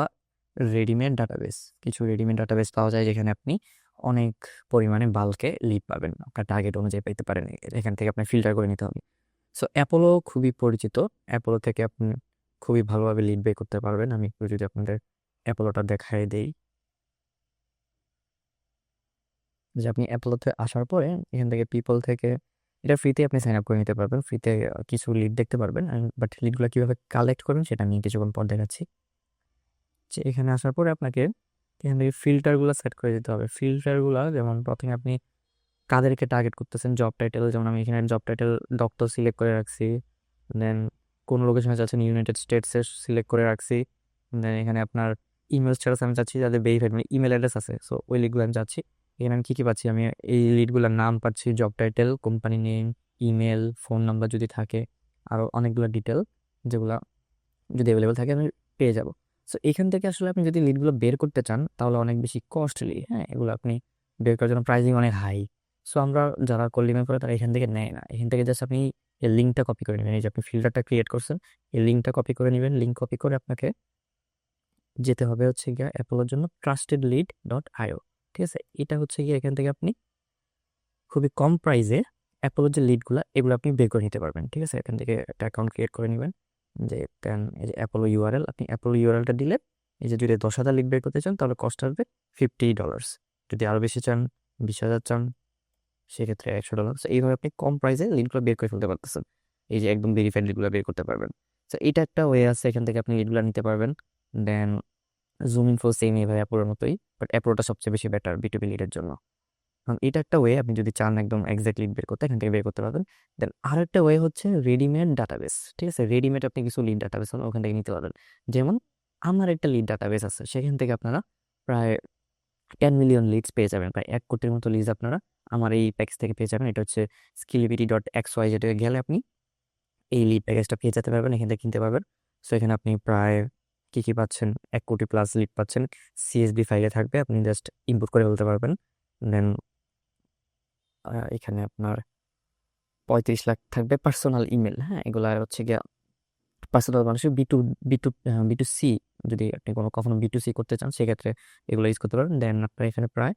Speaker 1: রেডিমেড ডাটাবেস। কিছু রেডিমেড ডাটাবেস পাওয়া যায় যেখানে আপনি অনেক পরিমাণে বাল্কে লিড পাবেন, আপনার টার্গেট অনুযায়ী পাইতে পারেন। এখান থেকে আপনি ফিল্টার করে নিতে হবে। সো অ্যাপোলো খুবই পরিচিত, অ্যাপোলো থেকে আপনি খুবই ভালোভাবে লিড বের করতে পারবেন। আমি একটু যদি আপনাদের অ্যাপোলোটা দেখাই দেই, যে আপনি অ্যাপোলোতে আসার পরে এখান থেকে পিপল থেকে এটা ফ্রিতে আপনি সাইন আপ করে নিতে পারবেন, ফ্রিতে কিছু লিড দেখতে পারবেন। বাট লিডগুলো কীভাবে কালেক্ট করবেন সেটা আমি কিছুক্ষণ পর দেখাচ্ছি। যে এখানে আসার পরে আপনাকে এখান থেকে ফিল্টারগুলো সেট করে দিতে হবে। ফিল্টারগুলো যেমন প্রথমে আপনি কাদেরকে টার্গেট করতেছেন, জব টাইটেল, যেমন আমি এখানে জব টাইটেল ডক্টর সিলেক্ট করে রাখছি। দেন কোন লোকেশনে যাচ্ছেন, ইউনাইটেড স্টেটসে সিলেক্ট করে রাখছি। দেন এখানে আপনার ইমেল স্ট্যাটাস আমি চাচ্ছি যাদের ভেরিফাইড, মানে ইমেল অ্যাড্রেস আছে, সো ওই লিডগুলো আমি চাচ্ছি। এখানে আমি কী কী পাচ্ছি, আমি এই লিডগুলোর নাম পাচ্ছি, job title, company name, email, phone number যদি থাকে, আরও অনেকগুলো ডিটেল যেগুলো যদি অ্যাভেলেবল থাকে আমি পেয়ে যাব। সো এখান থেকে আসলে আপনি যদি লিডগুলো বের করতে চান তাহলে অনেক বেশি কস্টলি, হ্যাঁ, এগুলো আপনি বের করার জন্য প্রাইসিং অনেক হাই। সো আমরা যারা কল্ডিমে করে তারা এখান থেকে নেয় না, এখান থেকে জাস্ট আপনি এই লিঙ্কটা কপি করে নেবেন। এই যে আপনি ফিল্টারটা ক্রিয়েট করছেন, এই লিঙ্কটা কপি করে নেবেন। লিঙ্ক কপি করে আপনাকে যেতে হবে হচ্ছে গিয়ে অ্যাপোলোর জন্য trustedlead.io। ঠিক আছে, এটা হচ্ছে গিয়ে এখান থেকে আপনি খুবই কম প্রাইসে অ্যাপোলোর যে লিডগুলো এগুলো আপনি বের করে নিতে পারবেন। ঠিক আছে, এখান থেকে একটা অ্যাকাউন্ট ক্রিয়েট করে নেবেন। যে এই যে অ্যাপোলো ইউআরএল, আপনি অ্যাপোলো ইউআরএলটা দিলে এই যে যদি 10,000 লিড বের করতে চান তাহলে কস্ট আসবে $50। যদি আরও বেশি চান, 20,000 চান, সেক্ষেত্রে $100। এইভাবে আপনি কম প্রাইসে লিডগুলো বের করে ফেলতে পারতেছেন। এই যে একদম ভেরিফাইড লিডগুলো বের করতে পারবেন। তো এটা একটা ওয়ে আছে, এখান থেকে আপনি লিডগুলো নিতে পারবেন। দেন জুম ইনফো সেম এইভাবে অ্যাপোলোর মতোই, বাট অ্যাপোলোটা সবচেয়ে বেশি বেটার B2B লিডের জন্য। এটা একটা ওয়ে, আপনি যদি চান একদম এক্সাক্ট লিড বের করতে এখান থেকে বের করতে পারবেন। দেন আর একটা ওয়ে হচ্ছে রেডিমেড ডাটাবেস। ঠিক আছে, রেডিমেড আপনি কিছু লিড ডাটাবেস হলো ওখান থেকে নিতে পারবেন। যেমন আমার একটা লিড ডাটাবেস আছে, সেখান থেকে আপনারা প্রায় 10 মিলিয়ন লিডস পেয়ে যাবেন, প্রায় 1 কোটির মতো লিডস আপনারা আমার এই প্যাকেজ থেকে পেয়ে যাবেন। এটা হচ্ছে skillibity.xy, যেটা গেলে আপনি এই লিড প্যাকেজটা পেয়ে যেতে পারবেন, এখান থেকে কিনতে পারবেন। সো এখানে আপনি প্রায় কি কি পাচ্ছেন, 1 কোটি প্লাস লিড পাচ্ছেন, CSV ফাইলে থাকবে, আপনি জাস্ট ইম্পোর্ট করে বলতে পারবেন। দেন এখানে আপনার 35 লাখ থাকবে পার্সোনাল ইমেল। হ্যাঁ, এগুলা হচ্ছে গিয়া পার্সোনাল মানুষের B2C, যদি আপনি কখনো B2C করতে চান সেক্ষেত্রে এগুলো ইউজ করতে পারেন। দেন আপনার এখানে প্রায়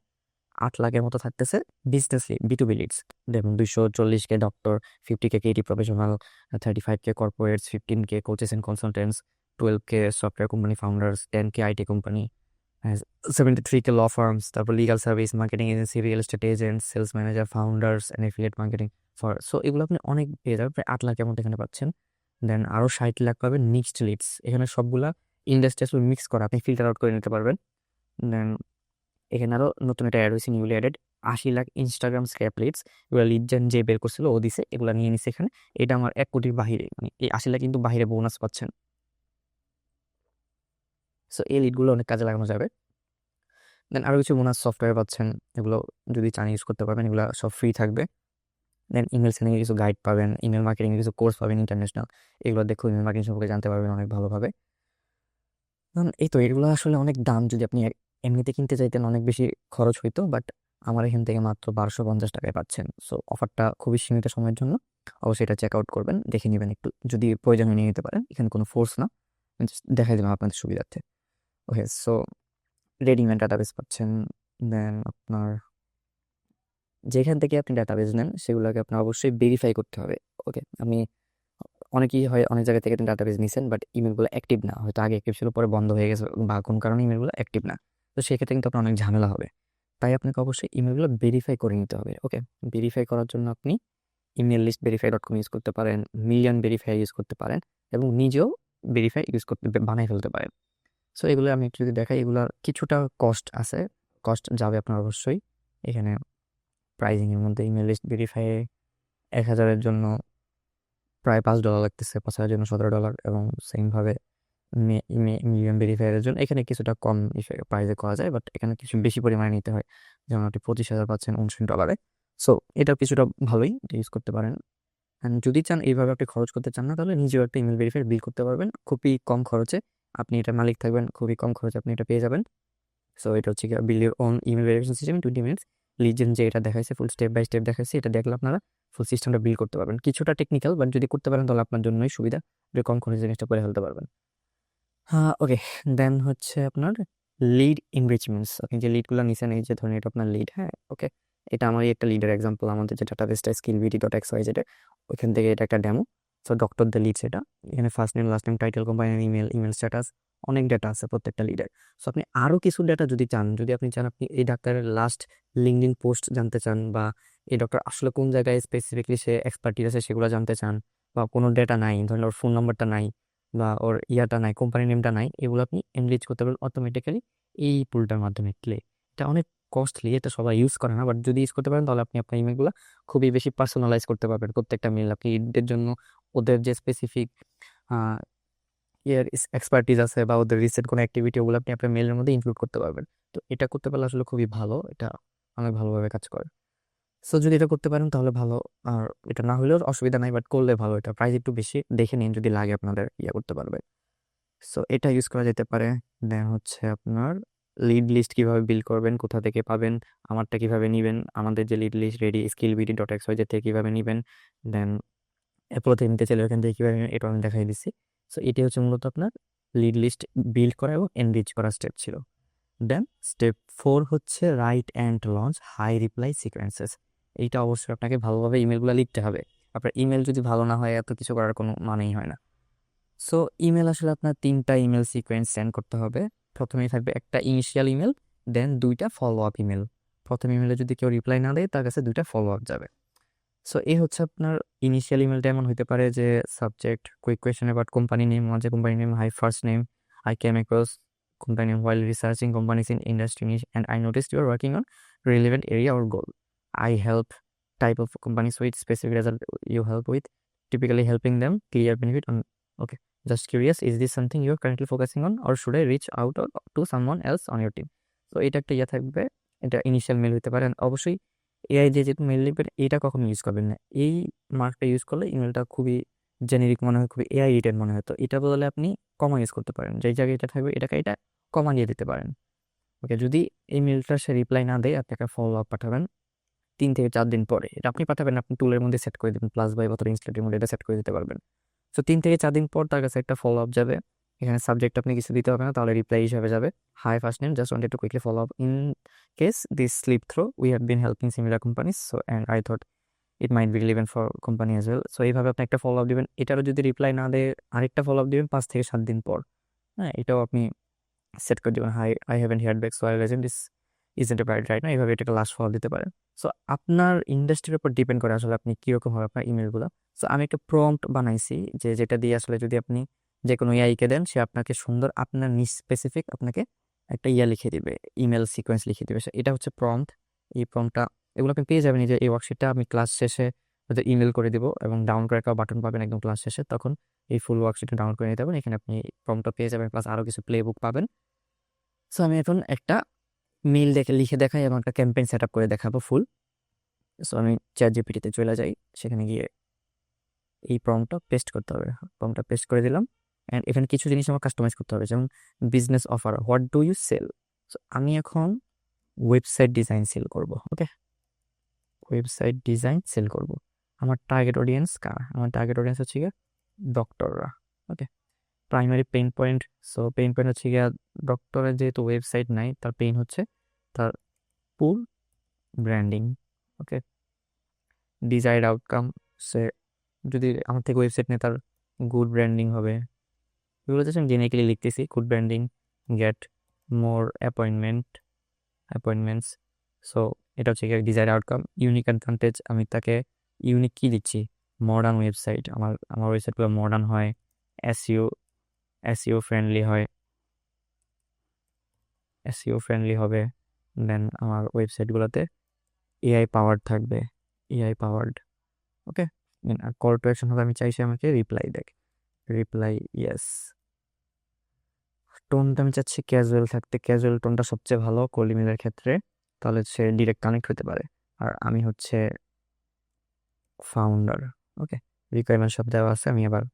Speaker 1: 8 লাখের মতো থাকতেছে বিজনেস B2B লিডস। দেখুন 240K doctor, 50K KT professional, 35K corporates, 15K coaches and consultants, 12K software company founders, 10K IT company, 73K law firms, তারপর legal service, marketing agency, real estate agent, sales manager, founders and affiliate marketing for. So এগুলো আপনি অনেক পেয়ে যাবেন, প্রায় 8 লাখের মতো এখানে পাচ্ছেন। দেন আরও 60 লাখ পাবেন মিক্সড লিডস, এখানে সবগুলা ইন্ডাস্ট্রি আসলে মিক্স করা, আপনি ফিল্টার আউট করে নিতে পারবেন। দেন এখানে আরও নতুন একটা অ্যাড হয়েছে, newly added 80 lakh Instagram scrape leads. এগুলো লিড জেন যে বের করছিল ও দিছে, এগুলো নিয়ে নিছে এখানে। এটা আমার 1 কোটির বাহিরে, মানে এই 80 লাখ কিন্তু বাহিরে বোনাস পাচ্ছেন। সো এই লিডগুলো অনেক কাজে লাগানো যাবে। দেন আরও কিছু বোনাস সফটওয়্যার পাচ্ছেন, এগুলো যদি চান ইউজ করতে পারবেন, এগুলো সব ফ্রি থাকবে। দেন ইমেল সেন্ডিংয়ে কিছু গাইড পাবেন, ইমেল মার্কেটিংয়ে কিছু কোর্স পাবেন ইন্টারন্যাশনাল, এগুলো দেখো ইমেল মার্কেটিং সম্পর্কে জানতে পারবেন অনেক ভালোভাবে। এই তো এগুলো আসলে অনেক দাম, যদি আপনি এমনিতে কিনতে চাইতেন অনেক বেশি খরচ হইতো, বাট আমার এখান থেকে মাত্র 1250 টাকায় পাচ্ছেন। সো অফারটা খুবই সীমিত সময়ের জন্য, অবশ্যই এটা চেক আউট করবেন, দেখে নেবেন একটু, যদি প্রয়োজন নিয়ে নিতে পারেন, এখানে কোনো ফোর্স না, দেখাই দিলাম আপনাদের সুবিধার্থে। ওকে, সো রেডিমেড ডাটাবেস পাচ্ছেন। দেন আপনার যেখান থেকে আপনি ডাটাবেস নেন সেগুলোকে আপনার অবশ্যই ভেরিফাই করতে হবে। ওকে, আমি অনেকেই হয় অনেক জায়গা থেকে ডাটাবেস নিছেন, বাট ইমেলগুলো অ্যাক্টিভ না, হয়তো আগে অ্যাক্টিভ ছিল পরে বন্ধ হয়ে গেছে বা কোনো কারণে ইমেলগুলো অ্যাক্টিভ না। তো সেক্ষেত্রে কিন্তু আপনার অনেক ঝামেলা হবে। তাই আপনাকে অবশ্যই ইমেলগুলো ভেরিফাই করে নিতে হবে। ওকে, ভেরিফাই করার জন্য আপনি ইমেল লিস্ট ভেরিফাই.com ইউজ করতে পারেন, মিলিয়ন ভেরিফাই ইউজ করতে পারেন, এবং নিজেও ভেরিফাই ইউজ করতে বানাই ফেলতে পারেন। সো এগুলো আমি একটু যদি দেখাই, এগুলোর কিছুটা কস্ট আছে, কস্ট যাবে আপনার অবশ্যই। এখানে প্রাইজিংয়ের মধ্যে ইমেল লিস্ট ভেরিফাই 1000-এর জন্য প্রায় $5 লাগতেছে, 5000-এর জন্য $17, এবং সেমভাবে মিলিয়ন ভেরিফায়ারের জন্য এখানে কিছুটা কম প্রাইসে করা যায়, বাট এখানে কিছু বেশি পরিমাণে নিতে হয়। যেমন আপনি 25,000 পাচ্ছেন $29। সো এটাও কিছুটা ভালোই ইউজ করতে পারেন। অ্যান্ড যদি চান এইভাবে আপনি খরচ করতে চান না, তাহলে নিজেও একটা ইমেল ভেরিফায়ার বিল করতে পারবেন খুবই কম খরচে। আপনি এটা মালিক থাকবেন, খুবই কম খরচে আপনি এটা পেয়ে যাবেন। সো এটা হচ্ছে build your own email verification system in 20 minutes. Legend যে এটা দেখাইছে, ফুল স্টেপ বাই স্টেপ দেখাইছে, এটা দেখলে আপনারা ফুল সিস্টেমটা বিল করতে পারবেন। কিছুটা টেকনিক্যাল, বাট যদি করতে পারেন তাহলে আপনার জন্যই সুবিধা, যে কম খরচে জিনিসটা করে ফেলতে পারবেন। হ্যাঁ, ওকে। দেন হচ্ছে আপনার লিড এনরিচমেন্টস। আপনি যে লিডগুলো নিছেন, এই যে ধরেন এটা আপনার লিড, হ্যাঁ, ওকে। এটা আমারই একটা লিডের এক্সাম্পল, আমাদের যে ডাটাবেসটা skillvt.xyz, ওইখান থেকে এটা একটা demo. So doctor the leads এটা। এখানে first name, last name, title, কোম্পানির ইমেল, ইমেল স্ট্যাটাস, অনেক ডেটা আছে প্রত্যেকটা লিডের। সো আপনি আরও কিছু ডেটা যদি চান, যদি আপনি চান আপনি এই ডাক্তারের লাস্ট লিঙ্কডইন পোস্ট জানতে চান, বা এই ডক্টর আসলে কোন জায়গায় স্পেসিফিকলি সে এক্সপার্টিস আছে সেগুলো জানতে চান, বা কোনো ডেটা নাই, ধরেন ওর ফোন নাম্বারটা নাই, বা ওর ইয়াটা নাই, কোম্পানি নেমটা নাই, এগুলো আপনি এনরিচ করতে পারবেন অটোমেটিক্যালি এই টুলটার মাধ্যমে। এটা অনেক কস্টলি, এটা সবাই ইউজ করে না, বাট যদি ইউজ করতে পারেন তাহলে আপনি আপনার ইমেলগুলো খুবই বেশি পার্সোনালাইজ করতে পারবেন। প্রত্যেকটা মেল আপনি এদের জন্য ওদের যে স্পেসিফিক ইয়ার এক্সপার্টিস আছে বা ওদের রিসেন্ট কোনো অ্যাক্টিভিটি, ওগুলো আপনি আপনার মেলের মধ্যে ইনক্লুড করতে পারবেন। তো এটা করতে পারলে আসলে খুবই ভালো, এটা অনেক ভালোভাবে কাজ করে। সো যদি এটা করতে পারেন তাহলে ভালো, আর এটা না হলেও অসুবিধা নাই, বাট করলে ভালো। এটা প্রাইস একটু বেশি, দেখে নিন যদি লাগে আপনাদের ইয়ে করতে পারবে। সো এটা ইউজ করা যেতে পারে। দেন হচ্ছে আপনার লিড লিস্ট কিভাবে বিল্ড করবেন, কোথা থেকে পাবেন, আমারটা কিভাবে নিবেন, আমাদের যে লিড লিস্ট রেডি skillvt.xyz থেকে কিভাবে নিবেন, দেন অ্যাপ্রো থেকে নিতে চাইলে ওখান থেকে কিভাবে নিবেন, এটা আমি দেখাই দিচ্ছি। সো এটি হচ্ছে মূলত আপনার লিড লিস্ট বিল্ড করা এবং এনরিচ করা স্টেপ ছিল। দেন স্টেপ 4 হচ্ছে write and launch high reply sequences. এইটা অবশ্যই আপনাকে ভালোভাবে ইমেলগুলো লিখতে হবে। আপনার ইমেল যদি ভালো না হয়, এত কিছু করার কোনো মানেই হয় না। সো ইমেল আসলে আপনার 3টা ইমেল সিকোয়েন্স সেন্ড করতে হবে। প্রথমেই থাকবে একটা ইনিশিয়াল ইমেল, দেন 2টা ফলো আপ ইমেল। প্রথম ইমেলে যদি কেউ রিপ্লাই না দেয়, তার কাছে 2টা ফলো আপ যাবে। সো এই হচ্ছে আপনার ইনিশিয়াল ইমেলটা। এমন হতে পারে যে subject quick question about company name, মাঝে company name, hi first name, I came across company name while researching companies in industry niche, and I noticed you are working on relevant area or goal. I help type of companies with specific result you help with, typically helping them clear benefit on. Okay, just curious, is this something you are currently focusing on, or should I reach out to someone else on your team? So এটা একটা ইয়ে থাকবে, এটা initial mail হতে পারে। And অবশ্যই AI যে যেহেতু মেল লিখবেন, এটা কখনো ইউজ করবেন না। এই মার্কটা ইউজ করলে ইমেলটা খুবই জেনেরিক মনে হয়, খুবই এআই রিটেড মনে হয়। তো এটা বদলে আপনি কমা ইউজ করতে পারেন, যেই জায়গায় এটা থাকবে এটাকে এটা কমা দিয়ে দিতে পারেন। ওকে, যদি এই মেলটা সে রিপ্লাই না দেয়, আপনাকে ফলো আপ পাঠাবেন 3 থেকে 4 দিন পরে। এটা আপনি পাঠাবেন, আপনি টুলের মধ্যে সেট করে দেবেন, প্লাস বাই অথবা ইনস্টলেটের মধ্যে এটা সেট করে দিতে পারবেন। সো 3 থেকে 4 দিন পর তার কাছে একটা ফলো আপ যাবে। এখানে সাবজেক্ট আপনি কিছু দিতে হবে না, তাহলে রিপ্লাই হিসাবে যাবে, hi first name, just wanted to quickly follow up in case this slip through, we have been helping similar companies, so and I thought it might be relevant for company as well. So এইভাবে আপনি একটা follow up দিবেন। এটারও যদি reply না দেয়, আরেকটা follow up দিবেন 5 থেকে 7 দিন পর। হ্যাঁ, এটাও আপনি সেট করে দিবেন, hi I haven't heard back, so I resent this isn't right right না, এইভাবে এটাকে লাস্ট ফলো দিতে পারেন। সো আপনার ইন্ডাস্ট্রির উপর ডিপেন্ড করে আসলে আপনি কীরকম হবে আপনার ইমেলগুলো। সো আমি একটা প্রম্পট বানাইছি, যেটা দিয়ে আসলে যদি আপনি যে কোনো এআইকে দেন, সে আপনাকে সুন্দর আপনার স্পেসিফিক আপনাকে একটা লিখে দিবে, ইমেল সিকোয়েন্স লিখে দিবে। এটা হচ্ছে প্রম্পট। এই প্রম্পটটা এগুলো আপনি পেয়ে যাবেন, যে এই ওয়ার্কশিটটা আমি ক্লাস শেষে ওদের ইমেল করে দিব, এবং ডাউন করে একটা বাটন পাবেন একদম ক্লাস শেষে, তখন এই ফুল ওয়ার্কশিটটা ডাউন করে নিতে পারবেন। এখানে আপনি প্রম্পটটা পেয়ে যাবেন, প্লাস আরও কিছু প্লে বুক পাবেন। সো আমি এখন একটা মেইল লিখে দেখাই এবং একটা ক্যাম্পেইন সেট আপ করে দেখাবো ফুল। সো আমি চ্যাট জিপিটিতে চলে যাই, সেখানে গিয়ে এই প্রম্পটটা পেস্ট করতে হবে। প্রম্পটটা পেস্ট করে দিলাম, অ্যান্ড এখানে কিছু জিনিস আমার কাস্টমাইজ করতে হবে, যেমন business offer, what do you sell. So আমি এখন ওয়েবসাইট ডিজাইন সেল করব। ওকে, ওয়েবসাইট ডিজাইন সেল করব। আমার টার্গেট অডিয়েন্স কার? আমার টার্গেট অডিয়েন্স হচ্ছে গিয়ে ডক্টররা। Okay, primary pain point. So pain point হচ্ছে গিয়ে ডক্টরের যেহেতু ওয়েবসাইট নাই, তার পেইন হচ্ছে তার পুর ব্র্যান্ডিং। ওকে, ডিজায়ার্ড আউটকাম, সে যদি আমার থেকে ওয়েবসাইট নেয়, তার গুড ব্র্যান্ডিং হবে, এগুলো জাস্ট আমি জেনেরিক্যালি লিখতেছি। Good branding, get more appointments. So এটা হচ্ছে ডিজায়ার আউটকাম। ইউনিক অ্যাডভান্টেজ, আমি তাকে ইউনিক কি দিচ্ছি, মডার্ন ওয়েবসাইট, আমার ওয়েবসাইটগুলো মডার্ন হয়, এসইও এসইও ফ্রেন্ডলি হয়, এসইও ফ্রেন্ডলি হবে। দেন আমার ওয়েবসাইটগুলোতে এআই পাওয়ার্ড থাকবে, এআই পাওয়ার্ড। ওকে, আর কল টু অ্যাকশন হবে, আমি চাইছি আমাকে রিপ্লাই দেখ, রিপ্লাই ইয়েস। টোনটা আমি চাচ্ছি ক্যাজুয়াল থাকতে, ক্যাজুয়াল টোনটা সবচেয়ে ভালো কোল্ড ইমেলের ক্ষেত্রে, তাহলে সে ডিরেক্ট কানেক্ট হতে পারে। আর আমি হচ্ছে ফাউন্ডার। ওকে, রিকোয়ারমেন্ট সব দেওয়া আছে, আমি আবার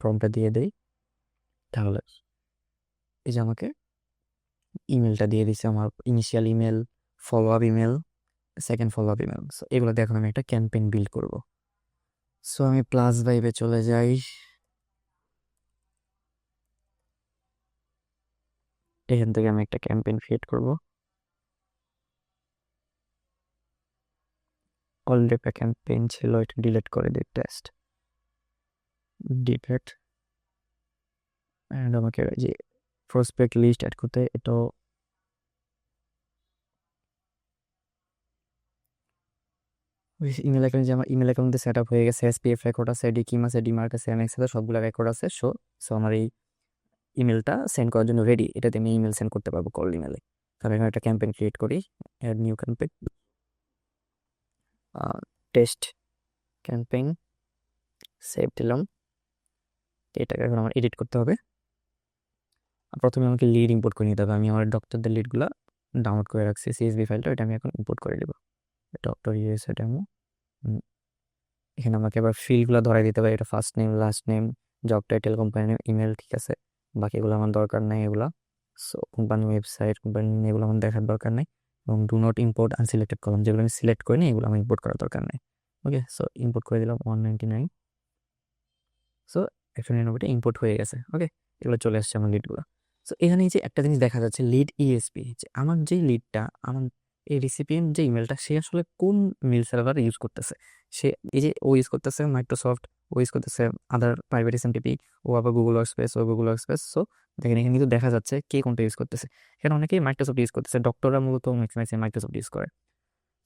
Speaker 1: ফর্মটা দিয়ে দিই। তাহলে এই যে আমাকে ইমেলটা দিয়ে দিছে, আমার initial email, follow up email, second follow up email. So এগুলো দিয়ে এখন আমি একটা ক্যাম্পেইন বিল্ড করব। সো আমি প্লাস ভাইবে চলে যাই, এখান থেকে আমি একটা ক্যাম্পেইন ক্রিয়েট করব। অলরেডি একটা ক্যাম্পেইন ছিল, এটা ডিলিট করে দিই, টেস্ট ডিলিট। অ্যান্ড আমাকে যে প্রসপেক্ট লিস্ট অ্যাড করতে, এটাও ইমেল অ্যাকাউন্ট, যে আমার ইমেল অ্যাকাউন্টে সেট আপ হয়ে গেছে, এসপিএফ রেকর্ড আছে, ডিকিম আছে, ডিমার্ক আছে, এমএক্স আছে, সবগুলো রেকর্ড আছে। সো আমার এই ইমেলটা সেন্ড করার জন্য রেডি, এটাতে আমি ইমেল সেন্ড করতে পারবো কোল্ড ইমেলে। তাহলে এখানে একটা ক্যাম্পেইন ক্রিয়েট করি, add new campaign, test campaign, save দিলাম। এটাকে এখন আমার এডিট করতে হবে। প্রথমে আমাকে লিড ইম্পোর্ট করে নিতে হবে, আমি আমার ডক্টরদের লিডগুলো ডাউনলোড করে রাখছি সিএসভি ফাইলটা, এটা আমি এখন ইম্পোর্ট করে দেবো। ডক্টর ইউএসএ ডেমো, এখানে আমাকে আবার ফিল্ডগুলো ধরাই দিতে হবে, এটা first name, last name, job title, company name, email, ঠিক আছে। বাকিগুলো আমার দরকার নাই এগুলা। সো কোম্পানি ওয়েবসাইট, কোম্পানি এগুলো আমার দেখার দরকার নেই। এবং do not import unselected column, যেগুলো আমি সিলেক্ট করিনি এগুলো আমি ইম্পোর্ট করার দরকার নেই। ওকে, সো ইম্পোর্ট করে দিলাম 199। সো 199টা ইম্পোর্ট হয়ে গেছে। ওকে, এগুলো চলে আসছে আমার লিডগুলো। সো এখানে এই যে একটা জিনিস দেখা যাচ্ছে, লিড ইএসপি, যে আমার যে লিডটা, আমার এই রিসিপিয়েন্ট যে ইমেলটা, সে আসলে কোন মেল সার্ভার ইউজ করতেছে। সে এই যে ও ইউজ করতেছে মাইক্রোসফট, ও ইউজ করতেছে আদার প্রাইভেট এসএমটিপি, ও আবার গুগল ওয়ার্কস্পেস, ও গুগল ওয়ার্কস্পেস। সো দেখেন এখানে কিন্তু দেখা যাচ্ছে কে কোনটা ইউজ করতেছে। এখানে অনেকেই মাইক্রোসফট ইউজ করতেছে, ডক্টররা মূলত ম্যাক্সিমাম মাইক্রোসফট ইউজ করে।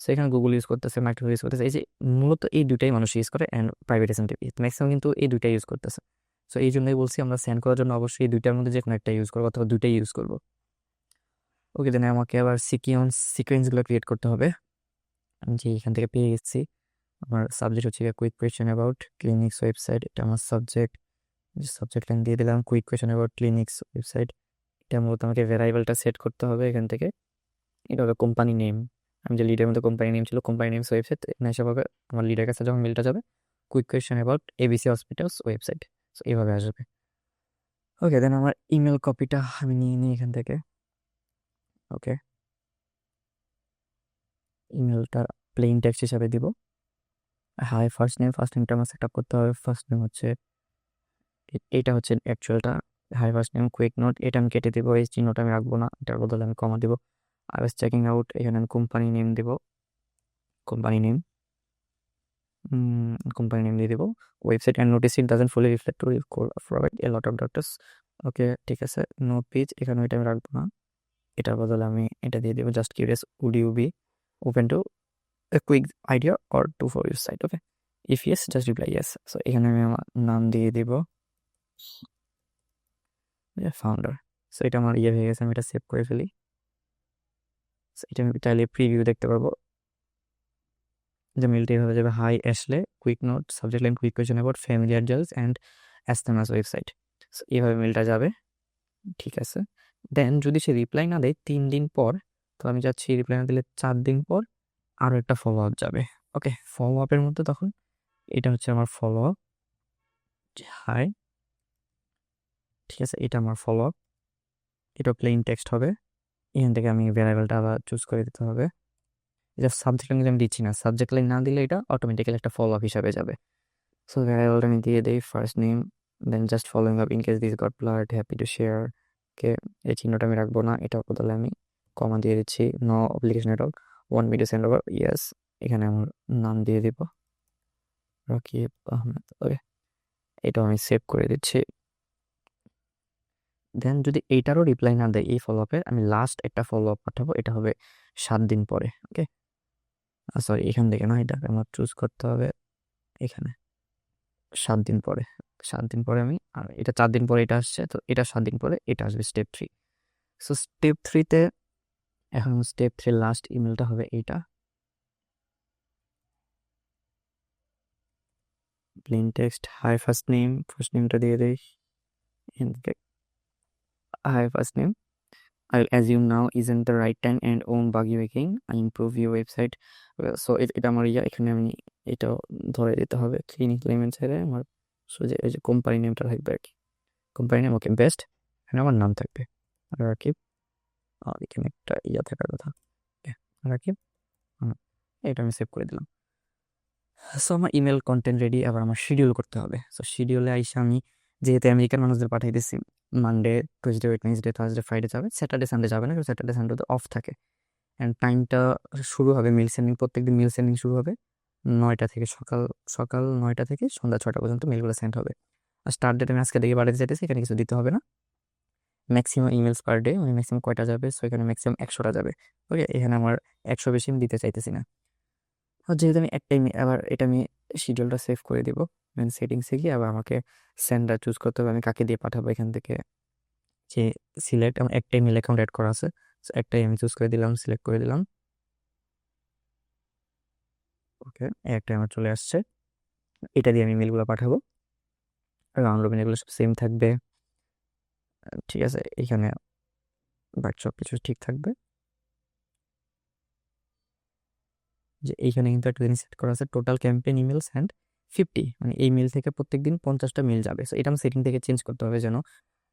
Speaker 1: সো এখানে গুগল ইউজ করতেছে, মাইক্রোসফট ইউজ করতেছে, এই যে মূলত এই দুইটাই মানুষ ইউজ করে, অ্যান্ড প্রাইভেট এসএমটিপি ম্যাক্সিমাম কিন্তু এই দুইটাই ইউজ করতেছে। সো এই জন্যই বলছি আমরা সেন্ড করার জন্য অবশ্যই এই দুইটার মধ্যে যে কোনো একটা ইউজ করবো, অথবা দুইটাই ইউজ করবো। ওকে, দেন আমাকে আবার সিকোয়েন্সগুলো ক্রিয়েট করতে হবে। আমি যে এখান থেকে পেয়ে গেছি, আমার সাবজেক্ট হচ্ছে quick question about clinics website, এটা আমার সাবজেক্ট। সাবজেক্ট লাইন দিয়ে দিলাম quick question about clinics website. এটা মূলত আমাকে ভ্যারিয়েবলটা সেট করতে হবে এখান থেকে। এটা হবে কোম্পানি নেম, আমি যে লিডের মধ্যে কোম্পানি নেম ছিল, কোম্পানি নেমস ওয়েবসাইট, এখানে এসে হবে আমার লিডের কাছে যখন মেলটা যাবে, quick question about ABC hospitals website. So এইভাবে আসবে। ওকে, দেন আমার ইমেল কপিটা আমি নিয়ে নিই এখান থেকে। ওকে, ইমেলটা প্লেইন টেক্সট হিসাবে দিব। হাই ফার্স্ট নেমটা আমার সেট আপ করতে হবে। ফার্স্ট নেম হচ্ছে এটা হচ্ছে অ্যাকচুয়ালটা, hi first name quick note, এটা আমি কেটে দেবো, এই চিহ্নটা আমি রাখবো না, এটার বদলে আমি কমা দিব। আই ওয়াজ চেকিং আউট, এখানে আমি কোম্পানি নেম দেবো, কোম্পানি নেম, কোম্পানি নেম দিয়ে দেবো। Website and notice it doesn't fully reflect to provide a lot of doctors. Okay, ঠিক আছে, নো পেজ, এখানে ওইটা আমি রাখবো না, এটার বদলে আমি এটা দিয়ে দেবো, just curious would you be open to a quick idea or two for your site. Okay, if yes just reply yes. So এখানে আমি আমার নাম দিয়ে দিব ফাউন্ডার। সো এটা আমার ইয়ে হয়ে গেছে, আমি এটা সেভ করে ফেলি। So এটা আমি চাইলে প্রিভিউ দেখতে পারবো, যে মেলটা এভাবে যাবে, hi Ashley, quick note, subject line quick question about familiar gels and asthmas website. So এইভাবে মেলটা যাবে, ঠিক আছে। দেন যদি সে রিপ্লাই না দেয় 3 দিন পর, তো আমি চাচ্ছি রিপ্লাই না দিলে 4 দিন পর আরও একটা ফলো আপ যাবে। ওকে, ফলো আপের মধ্যে তখন এটা হচ্ছে আমার ফলো আপ, হাই, ঠিক আছে, এটা আমার ফলো আপ, এটা প্লেইন টেক্সট হবে। এখান থেকে আমি ভ্যারিয়েবলটা আবার চুজ করে দিতে হবে। এটা সাবজেক্ট লাইন আমি দিচ্ছি না, সাবজেক্ট লাইন না দিলে এটা অটোমেটিক্যালি একটা ফলো আপ হিসাবে যাবে। সো ভ্যারিয়েবলটা আমি দিয়ে দিই first name, then just following up in case this got blood, happy to share. কে, এই চিহ্নটা আমি রাখবো না, এটার বদলে আমি কমা দিয়ে দিচ্ছি, no application at all, one video send over, yes. এখানে আমার নাম দিয়ে দিব রাকিব আহমেদ। ওকে, এটা আমি সেভ করে দিচ্ছি। দেন যদি এইটারও রিপ্লাই না দেয় এই ফলো আপের, আমি লাস্ট একটা ফলো আপ পাঠাবো, এটা হবে 7 দিন পরে। ওকে, সরি এখান থেকে না, এটাকে আমার চুজ করতে হবে এখানে 7 দিন পরে। 7 দিন পরে আমি, আর এটা 4 দিন পরে এটা আসছে, তো এটা 7 দিন পরে এটা আসবে স্টেপ 3। সো স্টেপ 3তে এখন স্টেপ 3 লাস্ট ইমেলটা হবে এইটা, প্লেন টেক্সট হাই ফার্স্ট নেমটা দিয়ে দেই, hi first name, I'll assume now isn't the right time and own buggy waking. I improve your website. So এটা আমার এখানে আমি এটা ধরে দিতে হবে ক্লিনিক নেমের ছেড়ে আমার সোজা এই যে কোম্পানি নেমটা থাকবে আর কি, কোম্পানি নেম। ওকে, বেস্ট, এখানে আমার নাম থাকবে রাকিব, আর এখানে একটা থাকার কথা রাকিব। এটা আমি সেভ করে দিলাম। সো আমার ইমেল কন্টেন্ট রেডি, আবার আমার শিডিউল করতে হবে। সো শিডিউলে আইসা আমি যেহেতু আমেরিকান মানুষদের পাঠাইতেছি, Monday Tuesday Wednesday Thursday Friday যাবে, স্যাটারডে সানডে যাবে না, কারণ স্যাটারডে সানডে তো অফ থাকে। অ্যান্ড টাইমটা শুরু হবে মিল সেন্ডিং, প্রত্যেকদিন মিল সেন্ডিং শুরু হবে 9টা থেকে, সকাল 9টা থেকে সন্ধ্যা 6টা পর্যন্ত মেলগুলো সেন্ড হবে। আর স্টার্ট ডেট আমি আজকে দেখে পাঠাতে চাইতেছি, এখানে কিছু দিতে হবে না। ম্যাক্সিমাম ইমেলস পার ডে, মানে ম্যাক্সিমাম কয়টা যাবে, সো এখানে ম্যাক্সিমাম 100টা যাবে। ওকে, এখানে আমার 100 বেশি আমি দিতে চাইতেছি না। আর যেহেতু আমি একটাই আবার এটা আমি শিডিউলটা সেভ করে দিব, মেন সেটিংসে গিয়ে আবার আমাকে সেন্ডার চুজ করতে হবে, আমি কাকে দিয়ে পাঠাবো। এখান থেকে যে সিলেক্ট, আমার একটাই মেল অ্যাকাউন্ট অ্যাড করা আছে, সো একটাই আমি চুজ করে দিলাম, সিলেক্ট করে দিলাম। ওকে, একটা আমার চলে আসছে, এটা দিয়ে আমি মেলগুলো পাঠাবো। রাউন্ড রবিন এগুলো সব সেম থাকবে, ঠিক আছে। এখানে বাট সব কিছু ঠিক থাকবে। যে এইখানে কিন্তু একটা জিনিস সেট করা আছে, টোটাল ক্যাম্পেইন ইমেলস অ্যান্ড 50, মানে এই মেল থেকে প্রত্যেকদিন 50টা মেল যাবে। সো এটা আমি সেটিং থেকে চেঞ্জ করতে হবে যেন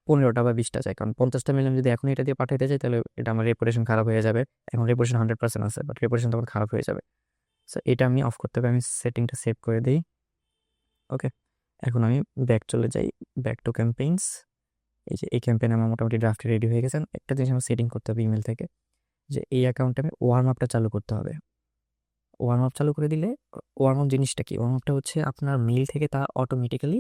Speaker 1: 15টা বা 20টা চাই, কারণ 50টা মেল আমি যদি এখন এটা দিয়ে পাঠাইতে চাই তাহলে এটা আমার রেপুটেশন খারাপ হয়ে যাবে। এখন রেপুটেশন 100% আছে, বাট রেপুটেশন তখন খারাপ হয়ে যাবে। সো এটা আমি অফ করতে হবে, আমি সেটিংটা সেভ করে দিই। ওকে, এখন আমি ব্যাক চলে যাই, ব্যাক টু ক্যাম্পেইনস। এই যে এই ক্যাম্পেইন আমার মোটামুটি ড্রাফটে রেডি হয়ে গেছে। একটা জিনিস আমার সেটিং করতে হবে ইমেল থেকে, যে এই অ্যাকাউন্টে আমি ওয়ার্ম আপটা চালু করতে হবে। ওয়ার্ম আপ চালু করে দিলে, ওয়ার্ম আপ জিনিসটা কি, ওয়ার্ম আপটা হচ্ছে আপনার মেইল থেকে তা অটোমেটিক্যালি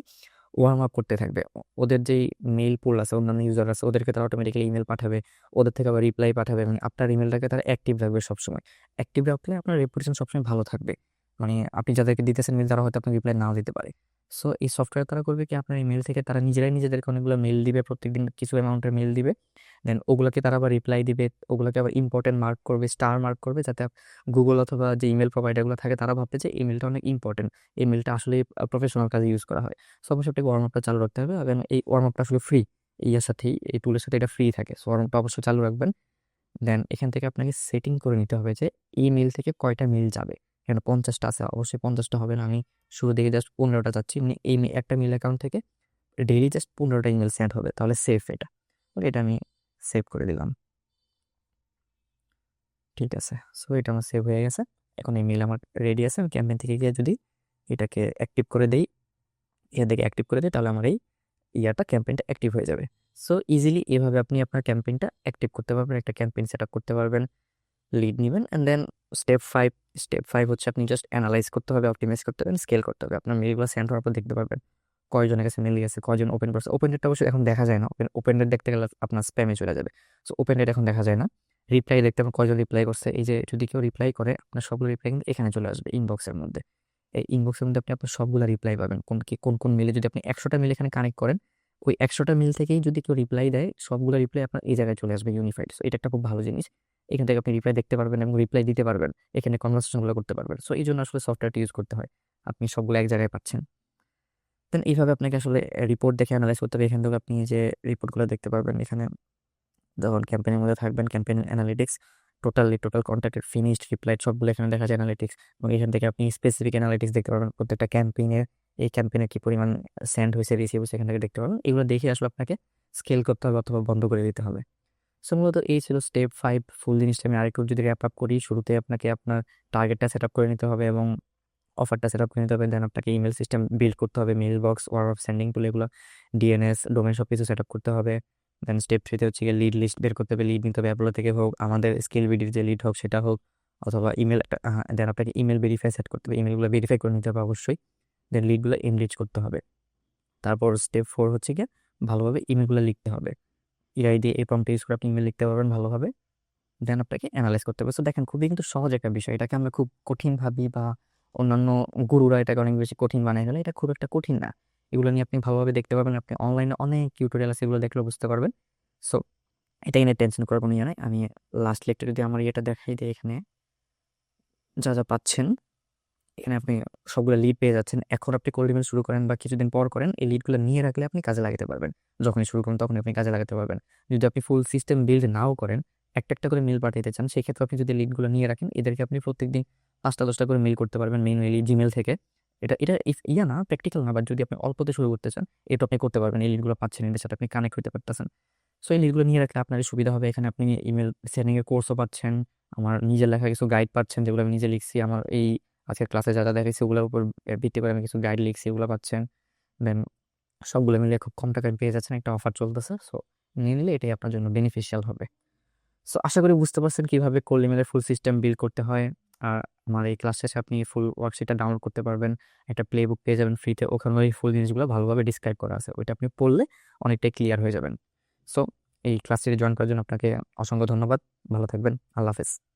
Speaker 1: ওয়ার্ম আপ করতে থাকবে। ওদের যেই মেইল পুল আছে, অন্যান্য ইউজার আছে, ওদেরকে তারা অটোমেটিক্যালি ইমেল পাঠাবে, ওদের থেকে আবার রিপ্লাই পাঠাবে, মানে আপনার ইমেলটাকে তারা অ্যাক্টিভ রাখবে সবসময়। অ্যাক্টিভ রাখলে আপনার রেপুটেশন সবসময় ভালো থাকবে, মানে আপনি যাদেরকে দিতেছেন মেল তারা হয়তো আপনার রিপ্লাই নাও দিতে পারে। সো এই সফটওয়্যার তারা করবে কি, আপনার ইমেল থেকে তারা নিজেরাই নিজেদেরকে অনেকগুলো মেল দিবে, প্রত্যেকদিন কিছু অ্যামাউন্টের মেল দিবে, দেন ওগুলোকে তারা আবার রিপ্লাই দিবে, ওগুলোকে আবার ইম্পর্টেন্ট মার্ক করবে, স্টার মার্ক করবে, যাতে গুগল অথবা যে ইমেল প্রোভাইডারগুলো থাকে তারা ভাববে যে ইমেলটা অনেক ইম্পর্টেন্ট, ইমেলটা আসলে প্রফেশনাল কাজে ইউজ করা হয়। সো অবশ্যই আপনাকে ওয়ার্ম আপটা চালু রাখতে হবে, এবং এই ওয়ার্ম আপটা আসলে ফ্রি, ইয়ার সাথেই এই টুলের সাথে এটা ফ্রি থাকে। সো ওয়ার্ম আপটা অবশ্যই চালু রাখবেন। দেন এখান থেকে আপনাকে সেটিং করে নিতে হবে যে ইমেল থেকে কয়টা মেল যাবে। এখানে 50টা আছে, অবশ্যই 50টা হবে না, আমি শুরু থেকে জাস্ট 15টা যাচ্ছি, মানে এই একটা মেল অ্যাকাউন্ট থেকে ডেইলি জাস্ট 15টা ইমেল সেন্ড হবে, তাহলে সেফ এটা। ওকে, এটা আমি সেভ করে দিলাম, ঠিক আছে। সো এটা আমার সেভ হয়ে গেছে, এখন এই মেল আমার রেডি আছে। আমি ক্যাম্পেইন থেকে গিয়ে যদি এটাকে অ্যাক্টিভ করে দেই, দেখে অ্যাক্টিভ করে দিই, তাহলে আমার এই ক্যাম্পেইনটা অ্যাক্টিভ হয়ে যাবে। সো ইজিলি এভাবে আপনি আপনার ক্যাম্পেইনটা অ্যাক্টিভ করতে পারবেন, একটা ক্যাম্পেইন সেট আপ করতে পারবেন, লিড নেবেন। অ্যান্ড দেন স্টেপ 5 হচ্ছে আপনি জাস্ট অ্যানালাইজ করতে হবে, অপটিমাইজ করতে হবে, স্কেল করতে হবে। আপনার মেলগুলো সেন্ড হওয়ার পর দেখতে পারবেন কয়জনের কাছে মেল গেছে, কয়জন ওপেন করছে। ওপেন রেটটা অবশ্যই এখন দেখা যায় না, ওপেন রেট দেখতে গেলে আপনার স্প্যামে চলে যাবে। সো ওপেন রেট এখন দেখা যায় না। রিপ্লাই দেখতে পাবেন কয়জন রিপ্লাই করছে, এই যে যদি কেউ রিপ্লাই করে আপনার সবগুলো রিপ্লাই কিন্তু এখানে চলে আসবে ইনবক্সের মধ্যে। এই ইনবক্সের মধ্যে আপনি আপনার সবগুলো রিপ্লাই পাবেন, কোন মেলে, যদি আপনি 100টা মেল এখানে কানেক্ট করেন, ওই 100টা মেল থেকেই যদি কেউ রিপ্লাই দেয়, সবগুলো রিপ্লাই আপনার এই জায়গায় চলে আসবে ইউনিফাইড। সো এটা একটা খুব ভালো জিনিস, এখান থেকে আপনি রিপ্লাই দেখতে পারবেন এবং রিপ্লাই দিতে পারবেন, এখানে কনভারসেশনগুলো করতে পারবেন। সো এই জন্য আসলে সফটওয়্যারটি ইউজ করতে হয়, আপনি সবগুলো এক জায়গায় পাচ্ছেন। দেন এইভাবে আপনাকে আসলে রিপোর্ট দেখে অ্যানালাইজ করতে হবে। এখান থেকে আপনি যে রিপোর্টগুলো দেখতে পারবেন, এখানে যখন ক্যাম্পেইনের মধ্যে থাকবেন, campaign analytics, total contacted, finished, replied সবগুলো এখানে দেখা যায় অ্যানালিটিক্স। এবং এখান থেকে আপনি স্পেসিফিক অ্যানালিটিক্স দেখতে পারবেন, প্রত্যেকটা ক্যাম্পেইনের, এই ক্যাম্পেইনে কি পরিমাণ সেন্ড হয়েছে, রিসিভ হয়েছে, এখান থেকে দেখতে পারবেন। এগুলো দেখে আসলে আপনাকে স্কেল করতে হবে অথবা বন্ধ করে দিতে হবে। সো মূলত এই ছিল স্টেপ 5 ফুল জিনিসটা। আমি আরেকটু যদি র্যাপ আপ করি, শুরুতে আপনাকে আপনার টার্গেটটা সেট আপ করে নিতে হবে এবং অফারটা সেট আপ করে নিতে হবে। দেন আপনাকে ইমেল সিস্টেম বিল্ড করতে হবে, mailbox, way of sending tool, এগুলো, ডিএনএস, ডোমেন সব কিছু সেট আপ করতে হবে। দেন স্টেপ 3তে হচ্ছে গিয়ে লিড লিস্ট বের করতে হবে, লিড নিতে হবে অ্যাপলো থেকে হোক, আমাদের স্কিল বিডির যে লিড হোক সেটা হোক, অথবা ইমেল একটা। দেন আপনাকে ইমেল ভেরিফাই সেট করতে হবে, ইমেলগুলো ভেরিফাই করে নিতে হবে অবশ্যই। দেন লিডগুলো এনরিচ করতে হবে। তারপর স্টেপ 4 হচ্ছে গিয়ে ভালোভাবে ইমেলগুলো লিখতে হবে। এআই দিয়ে এই প্রম্পট ইউজ করে আপনি ইমেল লিখতে পারবেন ভালোভাবে, দেন আপনাকে অ্যানালাইজ করতে হবে। সো দেখেন খুবই কিন্তু সহজ একটা বিষয়, এটাকে আমরা খুব কঠিন ভাবি বা অন্যান্য গুরুরা এটাকে অনেক বেশি কঠিন বানাই ফেলে, এটা খুব একটা কঠিন না। এগুলো নিয়ে আপনি ভালোভাবে দেখতে পারবেন, আপনি অনলাইনে অনেক টিউটোরিয়াল আছে, এগুলো দেখলেও বুঝতে পারবেন। সো এটা নিয়ে টেনশন করার কোনো ইয়ে নাই। আমি লাস্ট লেকটা যদি আমার ইয়েটা দেখাই দিই, এখানে যা যা পাচ্ছেন, এখানে আপনি সবগুলো লিড পেয়ে যাচ্ছেন। এখন আপনি কোল্ড ইমেল শুরু করেন বা কিছুদিন পর করেন, এই লিডগুলো নিয়ে রাখলে আপনি কাজে লাগাতে পারবেন। যখনই শুরু করুন তখন আপনি কাজে লাগাতে পারবেন। যদি আপনি ফুল সিস্টেম বিল্ড নাও করেন, একটা একটা করে মেল পাঠাতে চান, সেক্ষেত্রে আপনি যদি লিডগুলো নিয়ে রাখেন, এদেরকে আপনি প্রত্যেকদিন 5টা 10টা করে মেল করতে পারবেন মেইনলি জিমেল থেকে। এটা এটা ইয়া না, প্র্যাকটিক্যাল না, বাট যদি আপনি অল্পতে শুরু করতে চান, এটা আপনি করতে পারবেন। এই লিডগুলো পাচ্ছেন, এদের সাথে আপনি কানেক্ট হতে পারতেছেন। সো এই লিডগুলো নিয়ে রাখলে আপনার সুবিধা হবে। এখানে আপনি ইমেল সেন্ডিং এর কোর্সও পাচ্ছেন, আমার নিজের লেখা কিছু গাইড পাচ্ছেন, যেগুলো আমি নিজে লিখছি। আমার এই আজকের ক্লাসে যা যা দেখাইছি ওগুলোর উপর ভিত্তি করে আমি কিছু গাইড লিখছি, ওগুলো পাচ্ছেন। দেন সবগুলো মিলিয়ে খুব কম টাকায় পেয়ে যাচ্ছেন, একটা অফার চলতেছে। সো নিয়ে নিলে এটাই আপনার জন্য বেনিফিশিয়াল হবে। সো আশা করি বুঝতে পারছেন কিভাবে কোল্ড ইমেলের ফুল সিস্টেম বিল্ড করতে হয়। আর আমার এই ক্লাস শেষে আপনি ফুল ওয়ার্কশিটটা ডাউনলোড করতে পারবেন, একটা প্লে বুক পেয়ে যাবেন ফ্রিতে, ওখানে ওই ফুল জিনিসগুলো ভালোভাবে ডিসক্রাইব করা আছে, ওইটা আপনি পড়লে অনেকটাই ক্লিয়ার হয়ে যাবেন। সো এই ক্লাসটি জয়েন করার জন্য আপনাকে অসংখ্য ধন্যবাদ। ভালো থাকবেন। আল্লাহ হাফেজ।